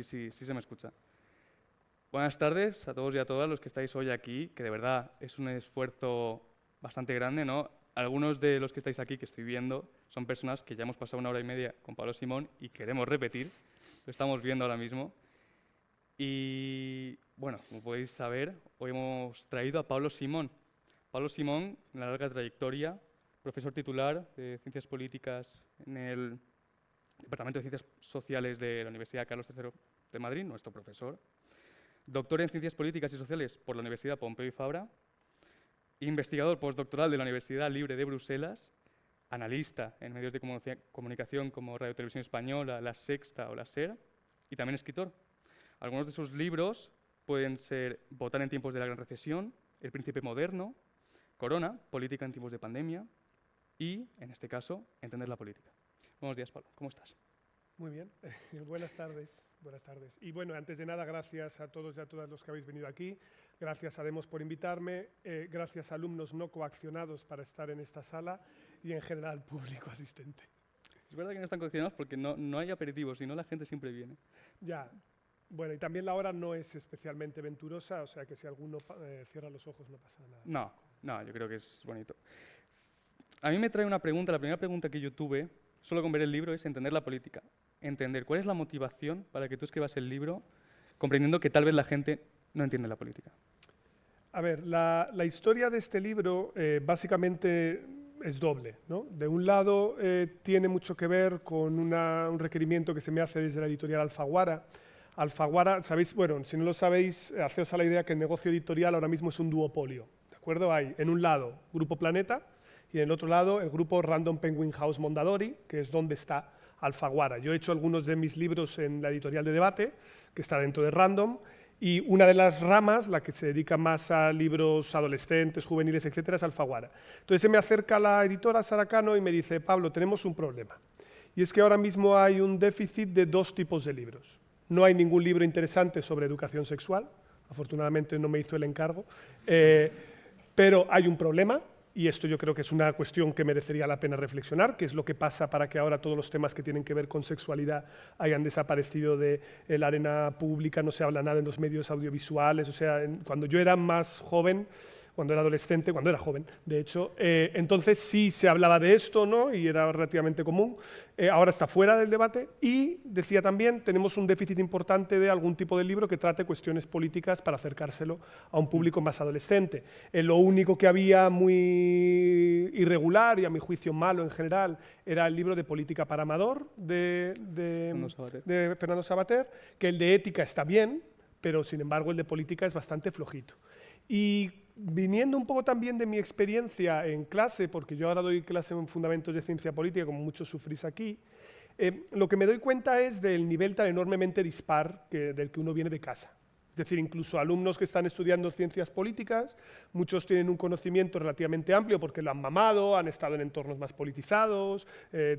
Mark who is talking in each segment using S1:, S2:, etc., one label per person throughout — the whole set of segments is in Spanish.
S1: Sí se me escucha. Buenas tardes a todos y a todas los que estáis hoy aquí, que de verdad es un esfuerzo bastante grande, ¿no? Algunos de los que estáis aquí, que estoy viendo, son personas que ya hemos pasado 1 hora y media con Pablo Simón y queremos repetir, lo estamos viendo ahora mismo. Y bueno, como podéis saber, hoy hemos traído a Pablo Simón. Pablo Simón, una larga trayectoria, profesor titular de Ciencias Políticas en el Departamento de Ciencias Sociales de la Universidad Carlos III de Madrid, nuestro profesor. Doctor en Ciencias Políticas y Sociales por la Universidad Pompeu Fabra. Investigador postdoctoral de la Universidad Libre de Bruselas. Analista en medios de comunicación como Radio Televisión Española, La Sexta o La SER. Y también escritor. Algunos de sus libros pueden ser Votar en tiempos de la Gran Recesión, El Príncipe Moderno, Corona, Política en tiempos de pandemia y, en este caso, Entender la política. Buenos días, Pablo. ¿Cómo estás?
S2: Muy bien. Buenas tardes. Buenas tardes. Y bueno, antes de nada, gracias a todos y a todas los que habéis venido aquí. Gracias a Demos por invitarme. Gracias a alumnos no coaccionados para estar en esta sala y en general al público asistente.
S1: Es verdad que no están coaccionados porque no hay aperitivos, si no la gente siempre viene.
S2: Ya. Bueno, y también la hora no es especialmente venturosa, o sea que si alguno cierra los ojos no pasa nada.
S1: No, yo creo que es bonito. A mí me trae una pregunta, la primera pregunta que yo tuve, solo con ver el libro, es entender la política. Entender cuál es la motivación para que tú escribas el libro, comprendiendo que tal vez la gente no entiende la política.
S2: A ver, la historia de este libro básicamente es doble, ¿no? De un lado tiene mucho que ver con un requerimiento que se me hace desde la editorial Alfaguara. Alfaguara, sabéis, bueno, si no lo sabéis, haceos a la idea que el negocio editorial ahora mismo es un duopolio, ¿de acuerdo? Hay en un lado Grupo Planeta y en el otro lado el grupo Random Penguin House Mondadori, que es donde está Alfaguara. Yo he hecho algunos de mis libros en la editorial de Debate, que está dentro de Random, y una de las ramas, la que se dedica más a libros adolescentes, juveniles, etcétera, es Alfaguara. Entonces se me acerca la editora Sara Cano y me dice, Pablo, tenemos un problema. Y es que ahora mismo hay un déficit de 2 tipos de libros. No hay ningún libro interesante sobre educación sexual, afortunadamente no me hizo el encargo, pero hay un problema, y esto yo creo que es una cuestión que merecería la pena reflexionar, qué es lo que pasa para que ahora todos los temas que tienen que ver con sexualidad hayan desaparecido de la arena pública, no se habla nada en los medios audiovisuales, o sea, cuando yo era más joven, cuando era adolescente, cuando era joven, de hecho, entonces sí se hablaba de esto, ¿no? Y era relativamente común. Ahora está fuera del debate y, decía también, tenemos un déficit importante de algún tipo de libro que trate cuestiones políticas para acercárselo a un público más adolescente. Lo único que había muy irregular y a mi juicio malo en general era el libro de Política para Amador de Fernando Savater, que el de ética está bien, pero sin embargo el de política es bastante flojito. Y viniendo un poco también de mi experiencia en clase, porque yo ahora doy clase en Fundamentos de Ciencia Política, como muchos sufrís aquí, lo que me doy cuenta es del nivel tan enormemente dispar del que uno viene de casa. Es decir, incluso alumnos que están estudiando ciencias políticas, muchos tienen un conocimiento relativamente amplio porque lo han mamado, han estado en entornos más politizados,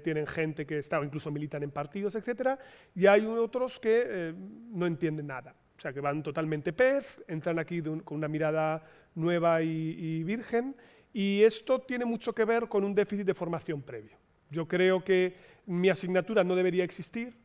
S2: tienen gente que está o incluso militan en partidos, etc. Y hay otros que no entienden nada. O sea, que van totalmente pez, entran aquí con una mirada nueva y virgen, y esto tiene mucho que ver con un déficit de formación previo. Yo creo que mi asignatura no debería existir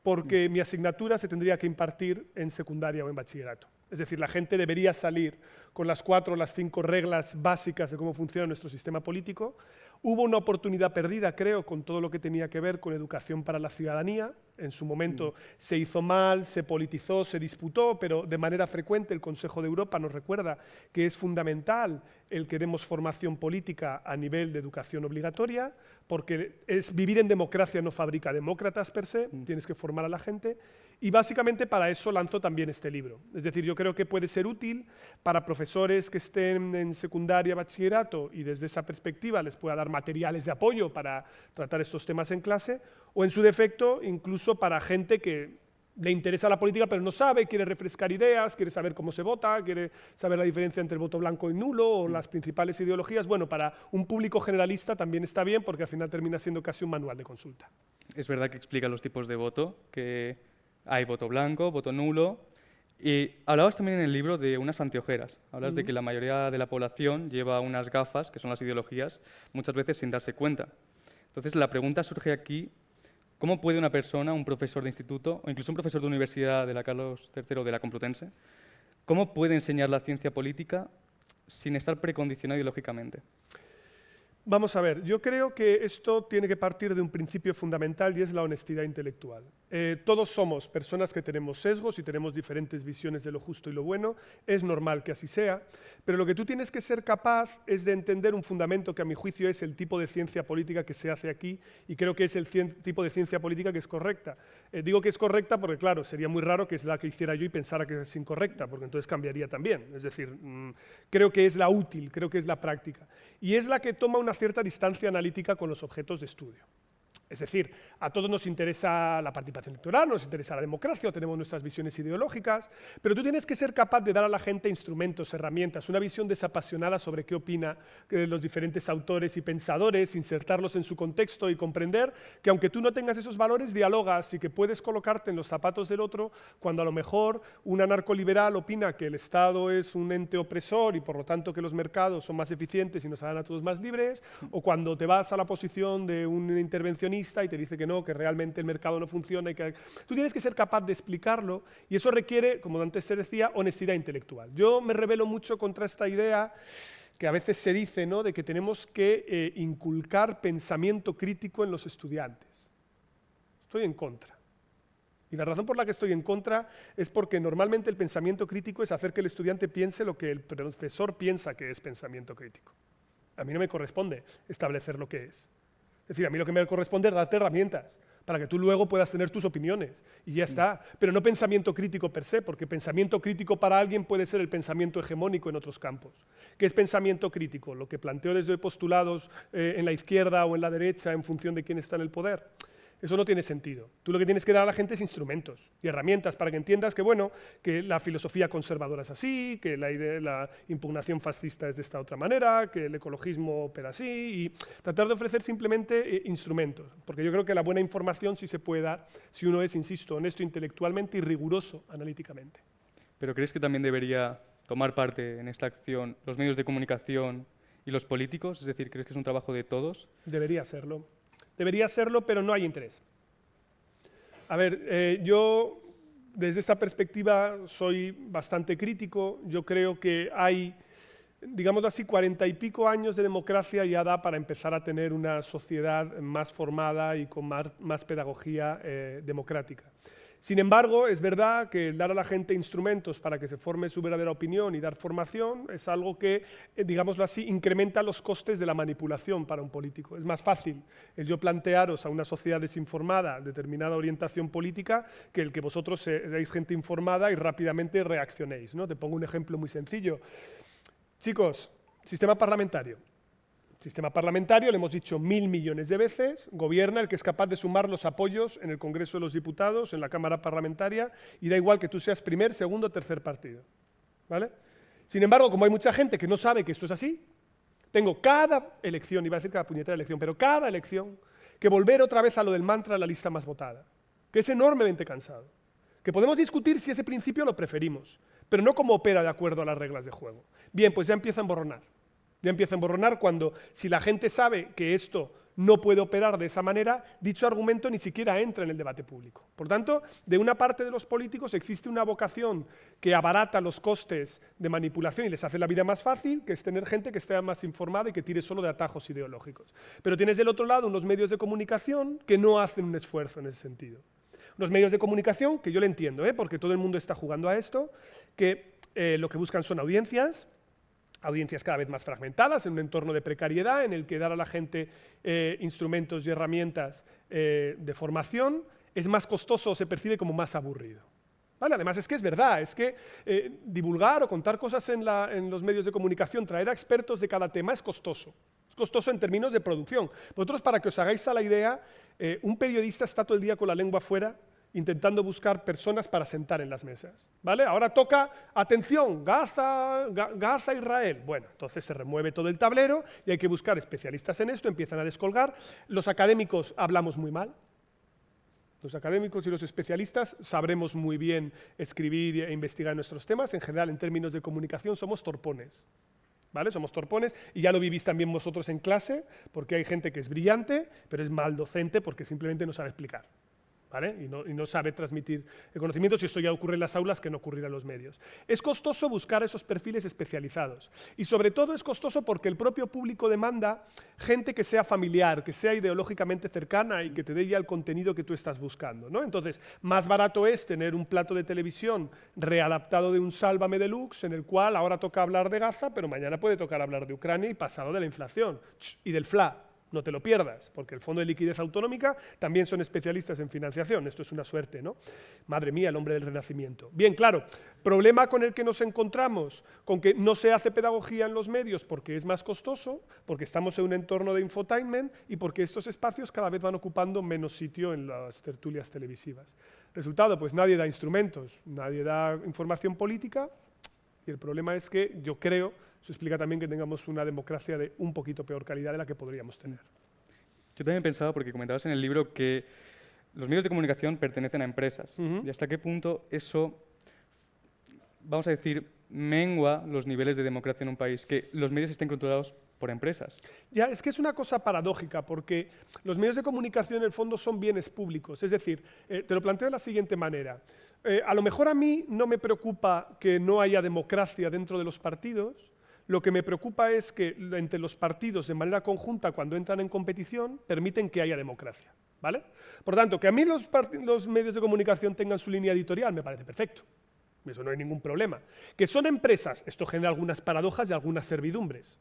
S2: porque mi asignatura se tendría que impartir en secundaria o en bachillerato. Es decir, la gente debería salir con las 4 o las 5 reglas básicas de cómo funciona nuestro sistema político. Hubo una oportunidad perdida, creo, con todo lo que tenía que ver con educación para la ciudadanía. En su momento se hizo mal, se politizó, se disputó, pero de manera frecuente el Consejo de Europa nos recuerda que es fundamental el que demos formación política a nivel de educación obligatoria, porque vivir en democracia no fabrica demócratas per se, tienes que formar a la gente. Y básicamente para eso lanzo también este libro. Es decir, yo creo que puede ser útil para profesores que estén en secundaria, bachillerato y desde esa perspectiva les pueda dar materiales de apoyo para tratar estos temas en clase, o en su defecto incluso para gente que le interesa la política pero no sabe, quiere refrescar ideas, quiere saber cómo se vota, quiere saber la diferencia entre el voto blanco y nulo o las principales ideologías. Bueno, para un público generalista también está bien porque al final termina siendo casi un manual de consulta.
S1: Es verdad que explica los tipos de voto, que hay voto blanco, voto nulo. Y hablabas también en el libro de unas anteojeras. Hablas de que la mayoría de la población lleva unas gafas, que son las ideologías, muchas veces sin darse cuenta. Entonces la pregunta surge aquí, ¿Cómo puede una persona, un profesor de instituto o incluso un profesor de universidad de la Carlos III o de la Complutense, cómo puede enseñar la ciencia política sin estar precondicionado ideológicamente?
S2: Vamos a ver, yo creo que esto tiene que partir de un principio fundamental y es la honestidad intelectual. Todos somos personas que tenemos sesgos y tenemos diferentes visiones de lo justo y lo bueno, es normal que así sea, pero lo que tú tienes que ser capaz es de entender un fundamento que a mi juicio es el tipo de ciencia política que se hace aquí y creo que es el tipo de ciencia política que es correcta. Digo que es correcta porque, claro, sería muy raro que es la que hiciera yo y pensara que es incorrecta, porque entonces cambiaría también. Es decir, creo que es la útil, creo que es la práctica. Y es la que toma una cierta distancia analítica con los objetos de estudio. Es decir, a todos nos interesa la participación electoral, nos interesa la democracia, o tenemos nuestras visiones ideológicas, pero tú tienes que ser capaz de dar a la gente instrumentos, herramientas, una visión desapasionada sobre qué opina los diferentes autores y pensadores, insertarlos en su contexto y comprender que aunque tú no tengas esos valores, dialogas y que puedes colocarte en los zapatos del otro cuando a lo mejor un anarcoliberal opina que el Estado es un ente opresor y por lo tanto que los mercados son más eficientes y nos harán a todos más libres, o cuando te vas a la posición de un intervencionista y te dice que no, que realmente el mercado no funciona y que tú tienes que ser capaz de explicarlo y eso requiere, como antes se decía, honestidad intelectual. Yo me rebelo mucho contra esta idea que a veces se dice, ¿no?, de que tenemos que inculcar pensamiento crítico en los estudiantes. Estoy en contra. Y la razón por la que estoy en contra es porque normalmente el pensamiento crítico es hacer que el estudiante piense lo que el profesor piensa que es pensamiento crítico. A mí no me corresponde establecer lo que es. Es decir, a mí lo que me corresponde es darte herramientas para que tú luego puedas tener tus opiniones y ya está. Pero no pensamiento crítico per se, porque pensamiento crítico para alguien puede ser el pensamiento hegemónico en otros campos. ¿Qué es pensamiento crítico? Lo que planteo desde postulados en la izquierda o en la derecha en función de quién está en el poder. Eso no tiene sentido. Tú lo que tienes que dar a la gente es instrumentos y herramientas para que entiendas que, bueno, que la filosofía conservadora es así, que la impugnación fascista es de esta otra manera, que el ecologismo opera así, y tratar de ofrecer simplemente instrumentos, porque yo creo que la buena información sí se puede dar si uno es, insisto, honesto intelectualmente y riguroso analíticamente.
S1: ¿Pero crees que también debería tomar parte en esta acción los medios de comunicación y los políticos? Es decir, ¿crees que es un trabajo de todos?
S2: Debería serlo. Debería serlo, pero no hay interés. A ver, yo desde esta perspectiva soy bastante crítico. Yo creo que hay, digamos así, 40 y pico años de democracia ya da para empezar a tener una sociedad más formada y con más pedagogía democrática. Sin embargo, es verdad que dar a la gente instrumentos para que se forme su verdadera opinión y dar formación es algo que, digámoslo así, incrementa los costes de la manipulación para un político. Es más fácil el yo plantearos a una sociedad desinformada determinada orientación política que el que vosotros seáis gente informada y rápidamente reaccionéis, ¿no? Te pongo un ejemplo muy sencillo. Chicos, sistema parlamentario. Sistema parlamentario, le hemos dicho 1.000 millones de veces, gobierna el que es capaz de sumar los apoyos en el Congreso de los Diputados, en la Cámara Parlamentaria, y da igual que tú seas primer, segundo o tercer partido. ¿Vale? Sin embargo, como hay mucha gente que no sabe que esto es así, tengo cada elección, iba a decir cada puñetera elección, pero cada elección, que volver otra vez a lo del mantra de la lista más votada, que es enormemente cansado, que podemos discutir si ese principio lo preferimos, pero no como opera de acuerdo a las reglas de juego. Bien, pues ya empieza a emborronar. Ya empieza a emborronar cuando, si la gente sabe que esto no puede operar de esa manera, dicho argumento ni siquiera entra en el debate público. Por tanto, de una parte de los políticos existe una vocación que abarata los costes de manipulación y les hace la vida más fácil, que es tener gente que esté más informada y que tire solo de atajos ideológicos. Pero tienes del otro lado unos medios de comunicación que no hacen un esfuerzo en ese sentido. Unos medios de comunicación, que yo le entiendo, porque todo el mundo está jugando a esto, que lo que buscan son audiencias cada vez más fragmentadas, en un entorno de precariedad, en el que dar a la gente instrumentos y herramientas de formación es más costoso o se percibe como más aburrido. ¿Vale? Además es que es verdad, es que divulgar o contar cosas en los medios de comunicación, traer a expertos de cada tema es costoso. Es costoso en términos de producción. Vosotros, para que os hagáis a la idea, un periodista está todo el día con la lengua fuera intentando buscar personas para sentar en las mesas. ¿Vale? Ahora toca, atención, Gaza, Israel. Bueno, entonces se remueve todo el tablero y hay que buscar especialistas en esto, empiezan a descolgar. Los académicos hablamos muy mal. Los académicos y los especialistas sabremos muy bien escribir e investigar nuestros temas. En general, en términos de comunicación, somos torpones. ¿vale? Somos torpones y ya lo vivís también vosotros en clase, porque hay gente que es brillante, pero es mal docente porque simplemente no sabe explicar. ¿Vale? Y no sabe transmitir el conocimiento, si eso ya ocurre en las aulas, que no ocurrirá en los medios. Es costoso buscar esos perfiles especializados y sobre todo es costoso porque el propio público demanda gente que sea familiar, que sea ideológicamente cercana y que te dé ya el contenido que tú estás buscando, ¿no? Entonces, más barato es tener un plato de televisión readaptado de un Sálvame Deluxe en el cual ahora toca hablar de Gaza, pero mañana puede tocar hablar de Ucrania y pasado de la inflación y del FLA. No te lo pierdas, porque el Fondo de Liquidez Autonómica también son especialistas en financiación. Esto es una suerte, ¿no? Madre mía, el hombre del Renacimiento. Bien, claro, problema con el que nos encontramos, con que no se hace pedagogía en los medios porque es más costoso, porque estamos en un entorno de infotainment y porque estos espacios cada vez van ocupando menos sitio en las tertulias televisivas. Resultado, pues nadie da instrumentos, nadie da información política y el problema es que yo creo, eso explica también que tengamos una democracia de un poquito peor calidad de la que podríamos tener.
S1: Yo también pensaba, porque comentabas en el libro que los medios de comunicación pertenecen a empresas. ¿Y hasta qué punto eso, vamos a decir, mengua los niveles de democracia en un país? Que los medios estén controlados por empresas.
S2: Ya, es que es una cosa paradójica, porque los medios de comunicación en el fondo son bienes públicos. Es decir, te lo planteo de la siguiente manera. A lo mejor a mí no me preocupa que no haya democracia dentro de los partidos. Lo que me preocupa es que entre los partidos, de manera conjunta, cuando entran en competición, permiten que haya democracia, ¿vale? Por tanto, que a mí los medios de comunicación tengan su línea editorial me parece perfecto. Eso no hay ningún problema. Que son empresas, esto genera algunas paradojas y algunas servidumbres,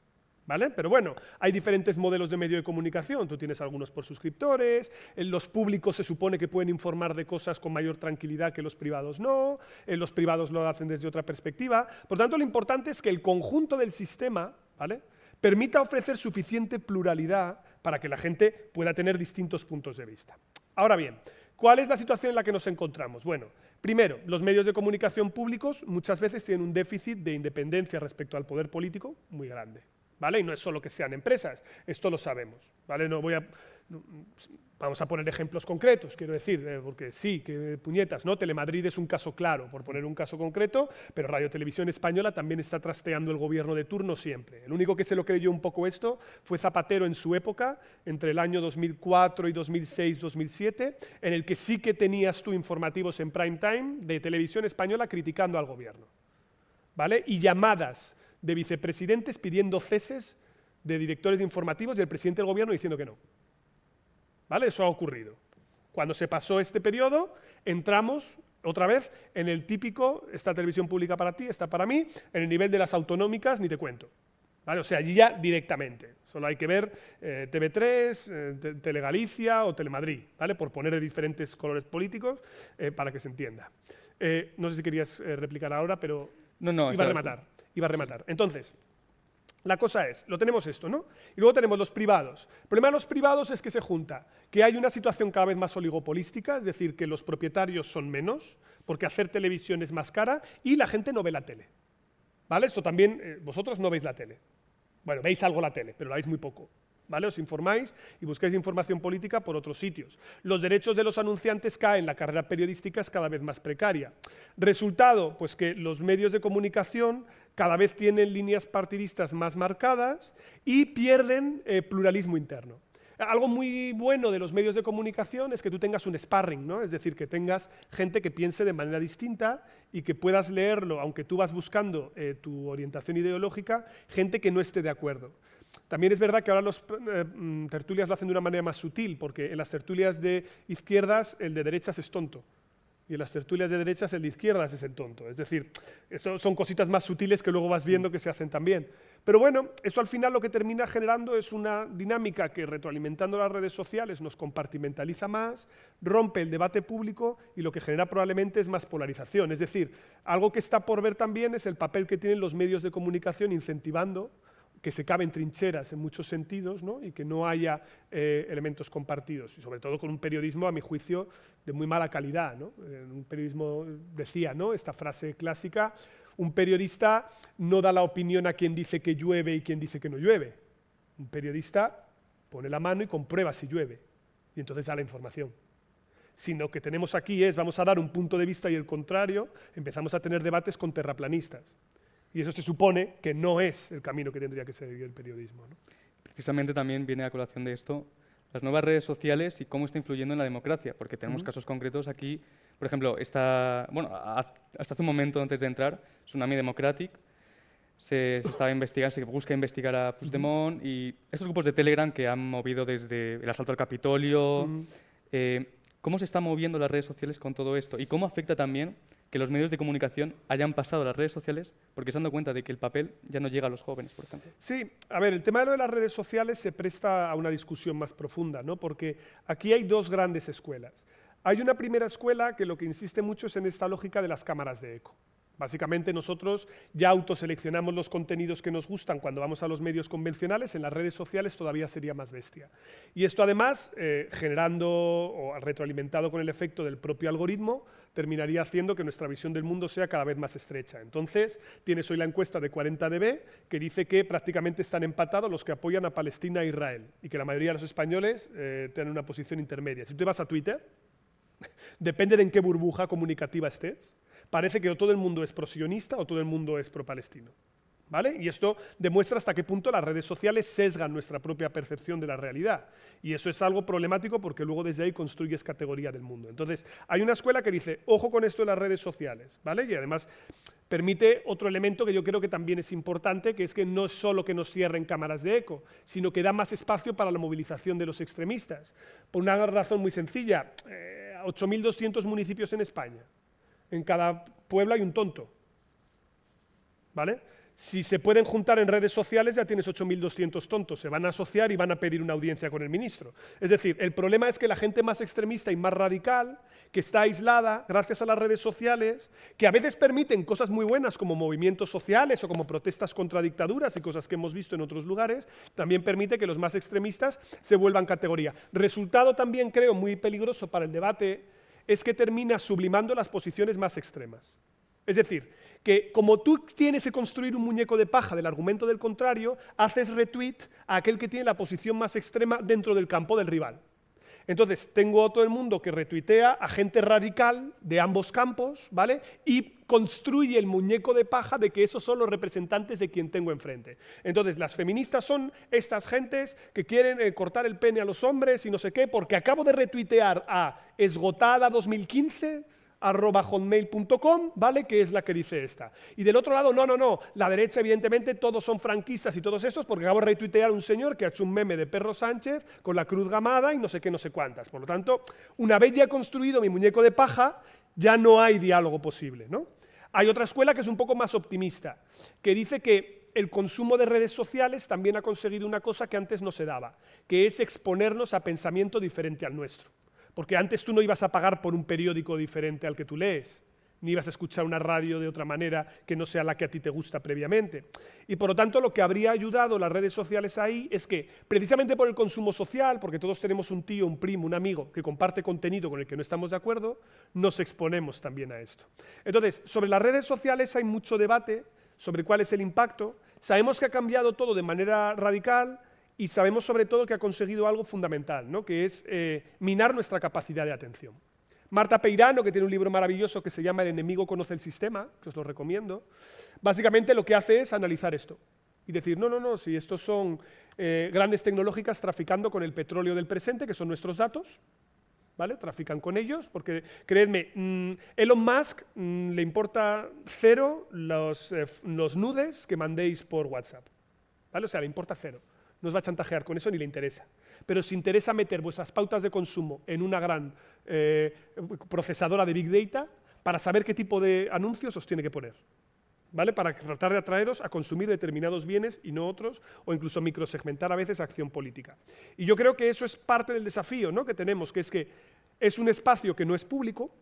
S2: ¿vale? Pero bueno, hay diferentes modelos de medio de comunicación. Tú tienes algunos por suscriptores, los públicos se supone que pueden informar de cosas con mayor tranquilidad que los privados no, los privados lo hacen desde otra perspectiva. Por tanto, lo importante es que el conjunto del sistema, ¿vale?, permita ofrecer suficiente pluralidad para que la gente pueda tener distintos puntos de vista. Ahora bien, ¿cuál es la situación en la que nos encontramos? Bueno, primero, los medios de comunicación públicos muchas veces tienen un déficit de independencia respecto al poder político muy grande, ¿vale? Y no es solo que sean empresas, esto lo sabemos, ¿vale? Vamos a poner ejemplos concretos, quiero decir, porque sí, que puñetas, ¿no? Telemadrid es un caso claro, por poner un caso concreto, pero Radio Televisión Española también está trasteando el gobierno de turno siempre. El único que se lo creyó un poco esto fue Zapatero en su época, entre el año 2004 y 2006-2007, en el que sí que tenías tú informativos en prime time de Televisión Española criticando al gobierno, ¿vale? Y llamadas de vicepresidentes pidiendo ceses de directores de informativos y el presidente del gobierno diciendo que no. ¿Vale? Eso ha ocurrido. Cuando se pasó este periodo, entramos otra vez en el típico, esta televisión pública para ti, esta para mí, en el nivel de las autonómicas, ni te cuento. ¿Vale? O sea, allí ya directamente. Solo hay que ver TV3, Telegalicia o Telemadrid, ¿vale? Por poner diferentes colores políticos para que se entienda. No sé si querías replicar ahora, pero
S1: No,
S2: iba a rematar. Entonces, la cosa es, lo tenemos esto, ¿no? Y luego tenemos los privados. El problema de los privados es que se junta, que hay una situación cada vez más oligopolística, es decir, que los propietarios son menos, porque hacer televisión es más cara, y la gente no ve la tele. ¿Vale? Esto también, vosotros no veis la tele. Bueno, veis algo la tele, pero la veis muy poco. ¿Vale? Os informáis y buscáis información política por otros sitios. Los derechos de los anunciantes caen, la carrera periodística es cada vez más precaria. Resultado, pues que los medios de comunicación cada vez tienen líneas partidistas más marcadas y pierden pluralismo interno. Algo muy bueno de los medios de comunicación es que tú tengas un sparring, ¿no? Es decir, que tengas gente que piense de manera distinta y que puedas leerlo, aunque tú vas buscando tu orientación ideológica, gente que no esté de acuerdo. También es verdad que ahora los tertulias lo hacen de una manera más sutil, porque en las tertulias de izquierdas el de derechas es tonto. Y en las tertulias de derechas el de izquierdas es el tonto. Es decir, eso son cositas más sutiles que luego vas viendo que se hacen también. Pero bueno, esto al final lo que termina generando es una dinámica que, retroalimentando las redes sociales, nos compartimentaliza más, rompe el debate público y lo que genera probablemente es más polarización. Es decir, algo que está por ver también es el papel que tienen los medios de comunicación incentivando que se caben trincheras en muchos sentidos, ¿no? Y que no haya elementos compartidos, y sobre todo con un periodismo, a mi juicio, de muy mala calidad, ¿no? Un periodismo, decía, ¿no?, esta frase clásica, un periodista no da la opinión a quien dice que llueve y quien dice que no llueve. Un periodista pone la mano y comprueba si llueve, y entonces da la información. Sino que tenemos aquí es, vamos a dar un punto de vista y el contrario, empezamos a tener debates con terraplanistas. Y eso se supone que no es el camino que tendría que seguir el periodismo, ¿no?
S1: Precisamente también viene a colación de esto las nuevas redes sociales y cómo está influyendo en la democracia, porque tenemos casos concretos aquí. Por ejemplo, hasta hace un momento antes de entrar, Tsunami Democratic, se estaba investigando, se busca investigar a Puigdemont y esos grupos de Telegram que han movido desde el asalto al Capitolio. ¿Cómo se están moviendo las redes sociales con todo esto? ¿Y cómo afecta también que los medios de comunicación hayan pasado a las redes sociales porque se han dado cuenta de que el papel ya no llega a los jóvenes, por ejemplo?
S2: Sí, a ver, el tema de lo de las redes sociales se presta a una discusión más profunda, ¿no? Porque aquí hay dos grandes escuelas. Hay una primera escuela que lo que insiste mucho es en esta lógica de las cámaras de eco. Básicamente nosotros ya autoseleccionamos los contenidos que nos gustan cuando vamos a los medios convencionales, en las redes sociales todavía sería más bestia. Y esto además, generando o retroalimentado con el efecto del propio algoritmo, terminaría haciendo que nuestra visión del mundo sea cada vez más estrecha. Entonces, tienes hoy la encuesta de 40DB que dice que prácticamente están empatados los que apoyan a Palestina e Israel y que la mayoría de los españoles tienen una posición intermedia. Si tú vas a Twitter, depende de en qué burbuja comunicativa estés, parece que o todo el mundo es pro-sionista o todo el mundo es pro-palestino, ¿vale? Y esto demuestra hasta qué punto las redes sociales sesgan nuestra propia percepción de la realidad. Y eso es algo problemático porque luego desde ahí construyes categoría del mundo. Entonces, hay una escuela que dice, ojo con esto de las redes sociales, ¿vale? Y además permite otro elemento que yo creo que también es importante, que es que no es solo que nos cierren cámaras de eco, sino que da más espacio para la movilización de los extremistas. Por una razón muy sencilla, 8.200 municipios en España. En cada pueblo hay un tonto, ¿vale? Si se pueden juntar en redes sociales ya tienes 8.200 tontos, se van a asociar y van a pedir una audiencia con el ministro. Es decir, el problema es que la gente más extremista y más radical, que está aislada gracias a las redes sociales, que a veces permiten cosas muy buenas como movimientos sociales o como protestas contra dictaduras y cosas que hemos visto en otros lugares, también permite que los más extremistas se vuelvan categoría. Resultado también creo muy peligroso para el debate es que termina sublimando las posiciones más extremas. Es decir, que como tú tienes que construir un muñeco de paja del argumento del contrario, haces retweet a aquel que tiene la posición más extrema dentro del campo del rival. Entonces, tengo a todo el mundo que retuitea a gente radical de ambos campos, ¿vale? Y construye el muñeco de paja de que esos son los representantes de quien tengo enfrente. Entonces, las feministas son estas gentes que quieren cortar el pene a los hombres y no sé qué, porque acabo de retuitear a esgotada2015@hotmail.com, ¿vale? Que es la que dice esta. Y del otro lado, no, la derecha evidentemente todos son franquistas y todos estos porque acabo de retuitear a un señor que ha hecho un meme de Perro Sánchez con la cruz gamada y no sé qué, no sé cuántas. Por lo tanto, una vez ya he construido mi muñeco de paja, ya no hay diálogo posible, ¿no? Hay otra escuela que es un poco más optimista, que dice que el consumo de redes sociales también ha conseguido una cosa que antes no se daba, que es exponernos a pensamiento diferente al nuestro. Porque antes tú no ibas a pagar por un periódico diferente al que tú lees, ni ibas a escuchar una radio de otra manera que no sea la que a ti te gusta previamente. Y por lo tanto lo que habría ayudado las redes sociales ahí es que, precisamente por el consumo social, porque todos tenemos un tío, un primo, un amigo que comparte contenido con el que no estamos de acuerdo, nos exponemos también a esto. Entonces, sobre las redes sociales hay mucho debate sobre cuál es el impacto. Sabemos que ha cambiado todo de manera radical, y sabemos sobre todo que ha conseguido algo fundamental, ¿no? Que es minar nuestra capacidad de atención. Marta Peirano, que tiene un libro maravilloso que se llama El enemigo conoce el sistema, que os lo recomiendo, básicamente lo que hace es analizar esto y decir, no, si estos son grandes tecnológicas traficando con el petróleo del presente, que son nuestros datos, ¿vale? Trafican con ellos, porque, creedme, Elon Musk le importa cero los nudes que mandéis por WhatsApp, ¿vale? O sea, le importa cero. No os va a chantajear con eso ni le interesa. Pero si interesa meter vuestras pautas de consumo en una gran procesadora de Big Data para saber qué tipo de anuncios os tiene que poner, ¿vale? Para tratar de atraeros a consumir determinados bienes y no otros, o incluso microsegmentar a veces acción política. Y yo creo que eso es parte del desafío, ¿no? que tenemos, que es un espacio que no es público,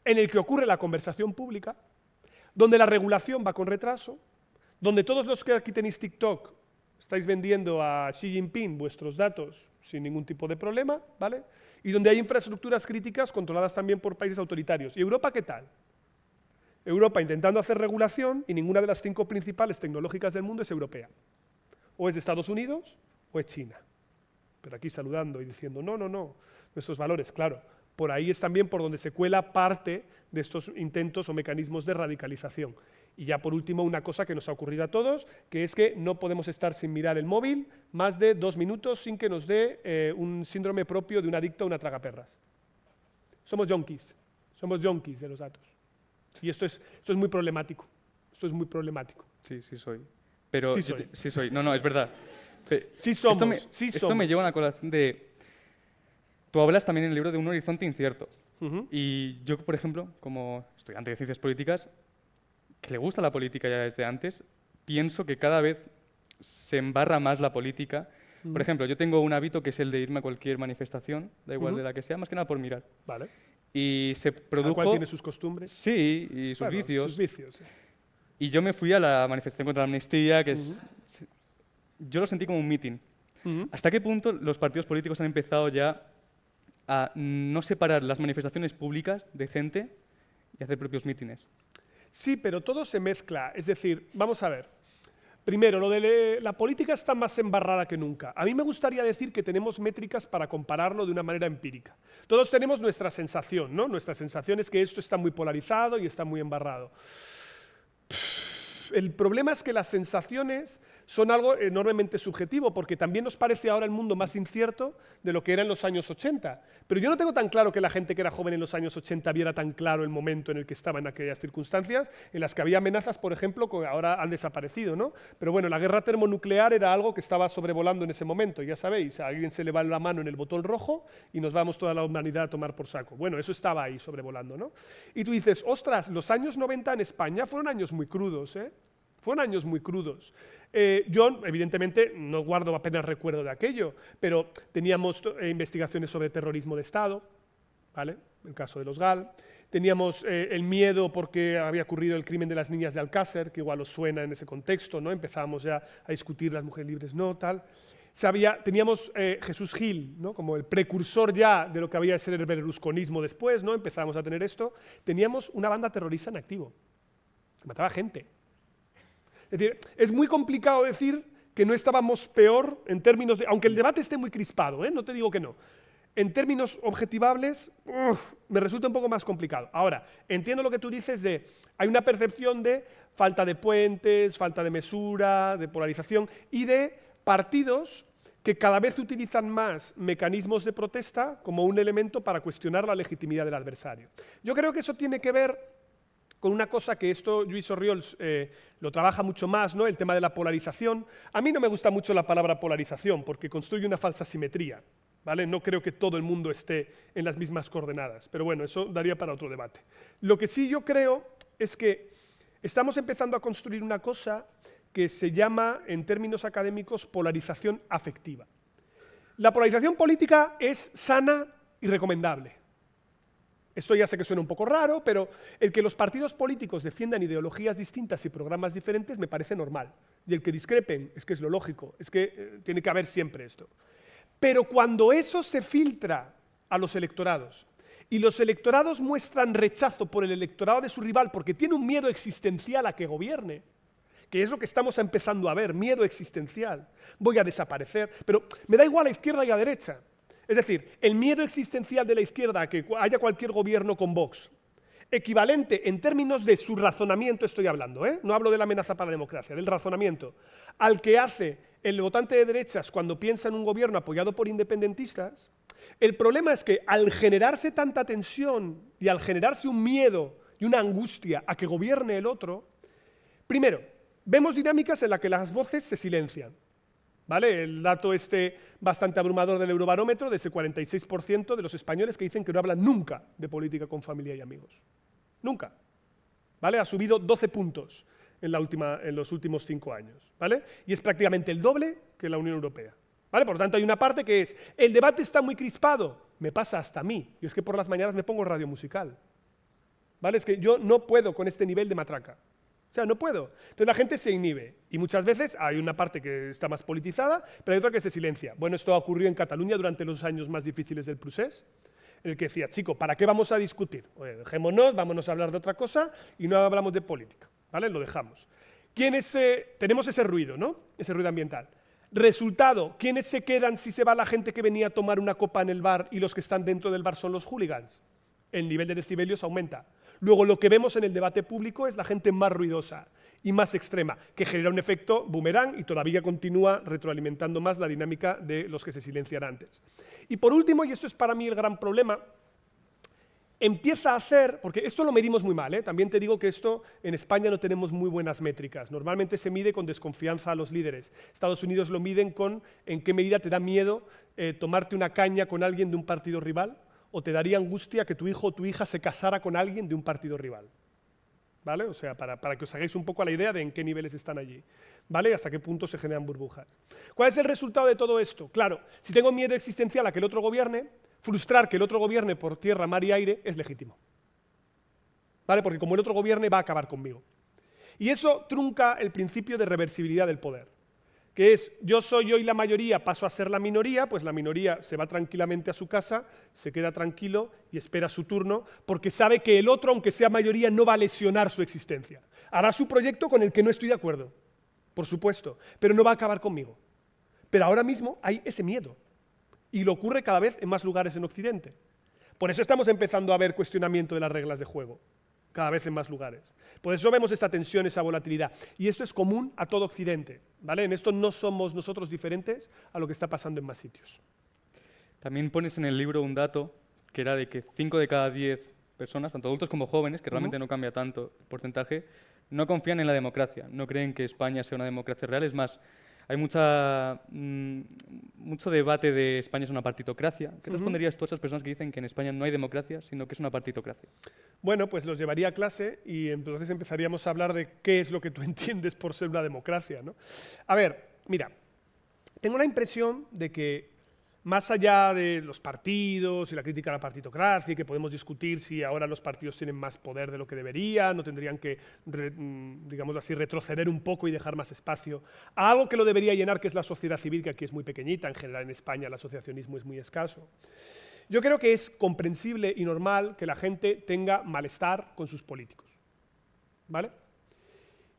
S2: en el que ocurre la conversación pública, donde la regulación va con retraso, donde todos los que aquí tenéis TikTok estáis vendiendo a Xi Jinping vuestros datos sin ningún tipo de problema, ¿vale? Y donde hay infraestructuras críticas controladas también por países autoritarios. ¿Y Europa qué tal? Europa intentando hacer regulación y ninguna de las 5 principales tecnológicas del mundo es europea. O es de Estados Unidos o es China. Pero aquí saludando y diciendo, no, nuestros valores, claro, Por ahí es también por donde se cuela parte de estos intentos o mecanismos de radicalización. Y ya por último, una cosa que nos ha ocurrido a todos, que es que no podemos estar sin mirar el móvil más de 2 minutos sin que nos dé un síndrome propio de un adicto a una tragaperras. Somos junkies de los datos. Y esto es muy problemático. Esto es muy problemático.
S1: Sí, sí soy. Pero
S2: Sí soy.
S1: sí soy. No, es verdad.
S2: Sí somos,
S1: Esto me lleva a una colación de... Tú hablas también en el libro de un horizonte incierto.
S2: Ujú.
S1: Y yo, por ejemplo, como estudiante de ciencias políticas, que le gusta la política ya desde antes, pienso que cada vez se embarra más la política. Por ejemplo, yo tengo un hábito que es el de irme a cualquier manifestación, da igual de la que sea, más que nada por mirar.
S2: Vale.
S1: Y se
S2: Cada cual
S1: produjo...
S2: tiene sus costumbres.
S1: Sí, y sus
S2: Bueno,
S1: vicios.
S2: Sus vicios, sí.
S1: Y yo me fui a la manifestación contra la amnistía, que yo lo sentí como un mitin.
S2: Ujú.
S1: ¿Hasta qué punto los partidos políticos han empezado ya a no separar las manifestaciones públicas de gente y hacer propios mítines?
S2: Sí, pero todo se mezcla. Es decir, vamos a ver. Primero, lo de la política está más embarrada que nunca. A mí me gustaría decir que tenemos métricas para compararlo de una manera empírica. Todos tenemos nuestra sensación, ¿no? Nuestra sensación es que esto está muy polarizado y está muy embarrado. El problema es que las sensaciones son algo enormemente subjetivo, porque también nos parece ahora el mundo más incierto de lo que era en los años 80. Pero yo no tengo tan claro que la gente que era joven en los años 80 viera tan claro el momento en el que estaba en aquellas circunstancias, en las que había amenazas, por ejemplo, que ahora han desaparecido, ¿no? Pero bueno, la guerra termonuclear era algo que estaba sobrevolando en ese momento, ya sabéis, a alguien se le va la mano en el botón rojo y nos vamos toda la humanidad a tomar por saco. Bueno, eso estaba ahí sobrevolando, ¿no? Y tú dices, ostras, los años 90 en España fueron años muy crudos, ¿eh? Fueron años muy crudos. Yo, evidentemente, no guardo apenas recuerdo de aquello, pero teníamos investigaciones sobre terrorismo de Estado, ¿vale? El caso de los GAL. Teníamos el miedo porque había ocurrido el crimen de las niñas de Alcácer, que igual os suena en ese contexto, ¿no? Empezábamos ya a discutir las mujeres libres, no, tal. Teníamos Jesús Gil, ¿no? Como el precursor ya de lo que había de ser el berlusconismo después, ¿no? Empezábamos a tener esto. Teníamos una banda terrorista en activo, que mataba gente. Es decir, es muy complicado decir que no estábamos peor en términos de... Aunque el debate esté muy crispado, no te digo que no. En términos objetivables, me resulta un poco más complicado. Ahora, entiendo lo que tú dices de... Hay una percepción de falta de puentes, falta de mesura, de polarización y de partidos que cada vez utilizan más mecanismos de protesta como un elemento para cuestionar la legitimidad del adversario. Yo creo que eso tiene que ver con una cosa que esto Lluís Orriols lo trabaja mucho más, ¿no? El tema de la polarización. A mí no me gusta mucho la palabra polarización porque construye una falsa simetría, ¿vale? No creo que todo el mundo esté en las mismas coordenadas, pero bueno, eso daría para otro debate. Lo que sí yo creo es que estamos empezando a construir una cosa que se llama, en términos académicos, polarización afectiva. La polarización política es sana y recomendable. Esto ya sé que suena un poco raro, pero el que los partidos políticos defiendan ideologías distintas y programas diferentes me parece normal. Y el que discrepen, es que es lo lógico, es que tiene que haber siempre esto. Pero cuando eso se filtra a los electorados, y los electorados muestran rechazo por el electorado de su rival porque tiene un miedo existencial a que gobierne, que es lo que estamos empezando a ver, miedo existencial, voy a desaparecer, pero me da igual a izquierda y a derecha. Es decir, el miedo existencial de la izquierda a que haya cualquier gobierno con Vox, equivalente en términos de su razonamiento, estoy hablando, no hablo de la amenaza para la democracia, del razonamiento, al que hace el votante de derechas cuando piensa en un gobierno apoyado por independentistas. El problema es que al generarse tanta tensión y al generarse un miedo y una angustia a que gobierne el otro, primero, vemos dinámicas en las que las voces se silencian. ¿Vale? El dato bastante abrumador del Eurobarómetro, de ese 46% de los españoles que dicen que no hablan nunca de política con familia y amigos. Nunca. ¿Vale? Ha subido 12 puntos en los últimos 5 años. ¿Vale? Y es prácticamente el doble que la Unión Europea. ¿Vale? Por lo tanto, hay una parte que es, el debate está muy crispado, me pasa hasta a mí. Yo es que por las mañanas me pongo radio musical. ¿Vale? Es que yo no puedo con este nivel de matraca. O sea, no puedo. Entonces la gente se inhibe y muchas veces hay una parte que está más politizada, pero hay otra que se silencia. Bueno, esto ha ocurrido en Cataluña durante los años más difíciles del procés, en el que decía, chico, ¿para qué vamos a discutir? Oye, dejémonos, vámonos a hablar de otra cosa y no hablamos de política, ¿vale? Lo dejamos. Tenemos ese ruido, ¿no? Ese ruido ambiental. Resultado, ¿quiénes se quedan si se va la gente que venía a tomar una copa en el bar y los que están dentro del bar son los hooligans? El nivel de decibelios aumenta. Luego lo que vemos en el debate público es la gente más ruidosa y más extrema, que genera un efecto boomerang y todavía continúa retroalimentando más la dinámica de los que se silencian antes. Y por último, y esto es para mí el gran problema, empieza a ser, porque esto lo medimos muy mal, también te digo que esto en España no tenemos muy buenas métricas, normalmente se mide con desconfianza a los líderes. Estados Unidos lo miden con en qué medida te da miedo tomarte una caña con alguien de un partido rival o te daría angustia que tu hijo o tu hija se casara con alguien de un partido rival. ¿Vale? O sea, para que os hagáis un poco la idea de en qué niveles están allí, ¿vale? Hasta qué punto se generan burbujas. ¿Cuál es el resultado de todo esto? Claro, si tengo miedo existencial a que el otro gobierne, frustrar que el otro gobierne por tierra, mar y aire es legítimo. ¿Vale? Porque como el otro gobierne va a acabar conmigo. Y eso trunca el principio de reversibilidad del poder, que es yo soy hoy la mayoría, paso a ser la minoría, pues la minoría se va tranquilamente a su casa, se queda tranquilo y espera su turno, porque sabe que el otro, aunque sea mayoría, no va a lesionar su existencia. Hará su proyecto con el que no estoy de acuerdo, por supuesto, pero no va a acabar conmigo. Pero ahora mismo hay ese miedo, y lo ocurre cada vez en más lugares en Occidente. Por eso estamos empezando a ver cuestionamiento de las reglas de juego, cada vez en más lugares. Por eso vemos esta tensión, esa volatilidad. Y esto es común a todo Occidente, ¿vale? En esto no somos nosotros diferentes a lo que está pasando en más sitios.
S1: También pones en el libro un dato que era de que 5 de cada 10 personas, tanto adultos como jóvenes, que realmente no cambia tanto el porcentaje, no confían en la democracia, no creen que España sea una democracia real. Es más, hay mucho debate de España es una partitocracia. ¿Qué responderías tú a esas personas que dicen que en España no hay democracia, sino que es una partitocracia?
S2: Bueno, pues los llevaría a clase y entonces empezaríamos a hablar de qué es lo que tú entiendes por ser una democracia, ¿no? A ver, mira, tengo la impresión de que más allá de los partidos y la crítica a la partitocracia, y que podemos discutir si ahora los partidos tienen más poder de lo que deberían, no tendrían que, digamos así, retroceder un poco y dejar más espacio a algo que lo debería llenar, que es la sociedad civil, que aquí es muy pequeñita, en general en España el asociacionismo es muy escaso. Yo creo que es comprensible y normal que la gente tenga malestar con sus políticos, ¿vale?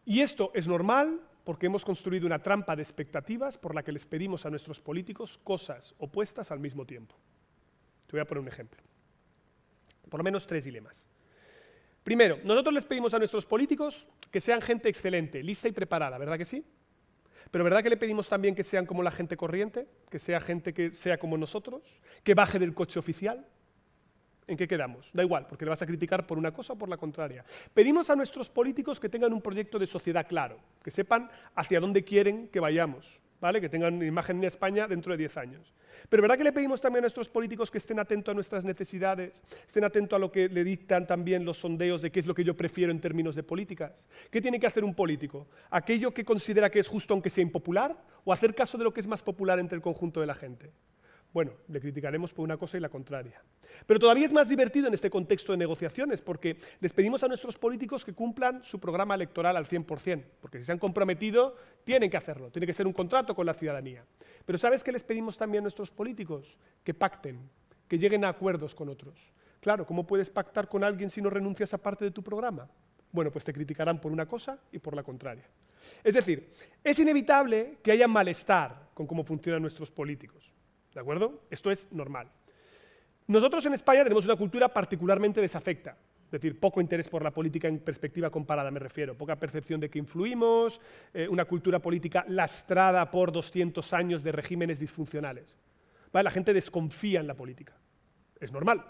S2: Y esto es normal porque hemos construido una trampa de expectativas por la que les pedimos a nuestros políticos cosas opuestas al mismo tiempo. Te voy a poner un ejemplo. Por lo menos 3 dilemas. Primero, nosotros les pedimos a nuestros políticos que sean gente excelente, lista y preparada, ¿verdad que sí? Pero ¿verdad que le pedimos también que sean como la gente corriente? Que sea gente que sea como nosotros, que baje del coche oficial. ¿En qué quedamos? Da igual, porque le vas a criticar por una cosa o por la contraria. Pedimos a nuestros políticos que tengan un proyecto de sociedad claro, que sepan hacia dónde quieren que vayamos, ¿vale? Que tengan una imagen en España dentro de 10 años. Pero ¿verdad que le pedimos también a nuestros políticos que estén atentos a nuestras necesidades, estén atentos a lo que le dictan también los sondeos de qué es lo que yo prefiero en términos de políticas? ¿Qué tiene que hacer un político? ¿Aquello que considera que es justo aunque sea impopular? ¿O hacer caso de lo que es más popular entre el conjunto de la gente? Bueno, le criticaremos por una cosa y la contraria. Pero todavía es más divertido en este contexto de negociaciones, porque les pedimos a nuestros políticos que cumplan su programa electoral al 100%, porque si se han comprometido, tienen que hacerlo, tiene que ser un contrato con la ciudadanía. Pero ¿sabes qué les pedimos también a nuestros políticos? Que pacten, que lleguen a acuerdos con otros. Claro, ¿cómo puedes pactar con alguien si no renuncias a parte de tu programa? Bueno, pues te criticarán por una cosa y por la contraria. Es decir, es inevitable que haya malestar con cómo funcionan nuestros políticos. ¿De acuerdo? Esto es normal. Nosotros en España tenemos una cultura particularmente desafecta, es decir, poco interés por la política en perspectiva comparada, me refiero, poca percepción de que influimos, una cultura política lastrada por 200 años de regímenes disfuncionales. ¿Vale? La gente desconfía en la política. Es normal,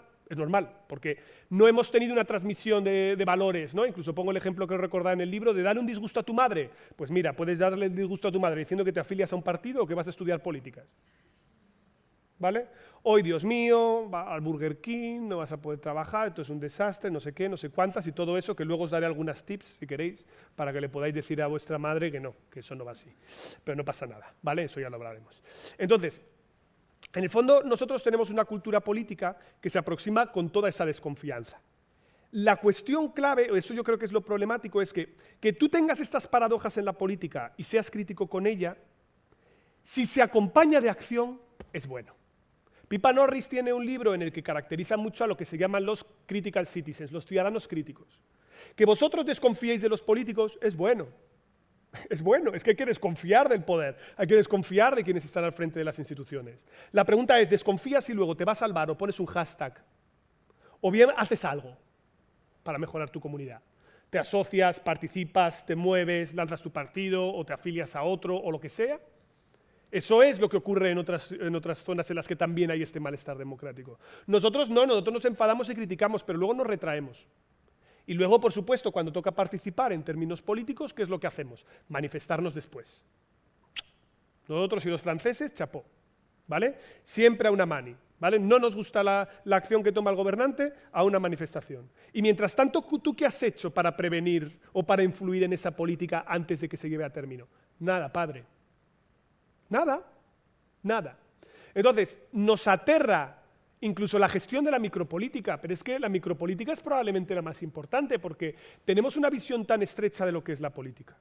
S2: porque no hemos tenido una transmisión de valores, ¿no? Incluso pongo el ejemplo que os recordaba en el libro de dar un disgusto a tu madre. Pues mira, puedes darle el disgusto a tu madre diciendo que te afilias a un partido o que vas a estudiar políticas. ¿Vale? Hoy, Dios mío, va al Burger King, no vas a poder trabajar, esto es un desastre, no sé qué, no sé cuántas y todo eso, que luego os daré algunas tips, si queréis, para que le podáis decir a vuestra madre que no, que eso no va así. Pero no pasa nada, ¿vale? Eso ya lo hablaremos. Entonces, en el fondo, nosotros tenemos una cultura política que se aproxima con toda esa desconfianza. La cuestión clave, eso yo creo que es lo problemático, es que tú tengas estas paradojas en la política y seas crítico con ella, si se acompaña de acción, es bueno. Pippa Norris tiene un libro en el que caracteriza mucho a lo que se llaman los critical citizens, los ciudadanos críticos. Que vosotros desconfiéis de los políticos es bueno. Es bueno, es que hay que desconfiar del poder, hay que desconfiar de quienes están al frente de las instituciones. La pregunta es, ¿desconfías y luego te vas a salvar o pones un hashtag? O bien haces algo para mejorar tu comunidad. Te asocias, participas, te mueves, lanzas tu partido o te afilias a otro o lo que sea. Eso es lo que ocurre en otras zonas en las que también hay este malestar democrático. Nosotros no, nosotros nos enfadamos y criticamos, pero luego nos retraemos. Y luego, por supuesto, cuando toca participar en términos políticos, ¿qué es lo que hacemos? Manifestarnos después. Nosotros y los franceses, chapó, ¿vale? Siempre a una mani, ¿vale? No nos gusta la acción que toma el gobernante, a una manifestación. Y mientras tanto, ¿tú qué has hecho para prevenir o para influir en esa política antes de que se lleve a término? Nada, padre. Nada, nada. Entonces, nos aterra incluso la gestión de la micropolítica, pero es que la micropolítica es probablemente la más importante porque tenemos una visión tan estrecha de lo que es la política,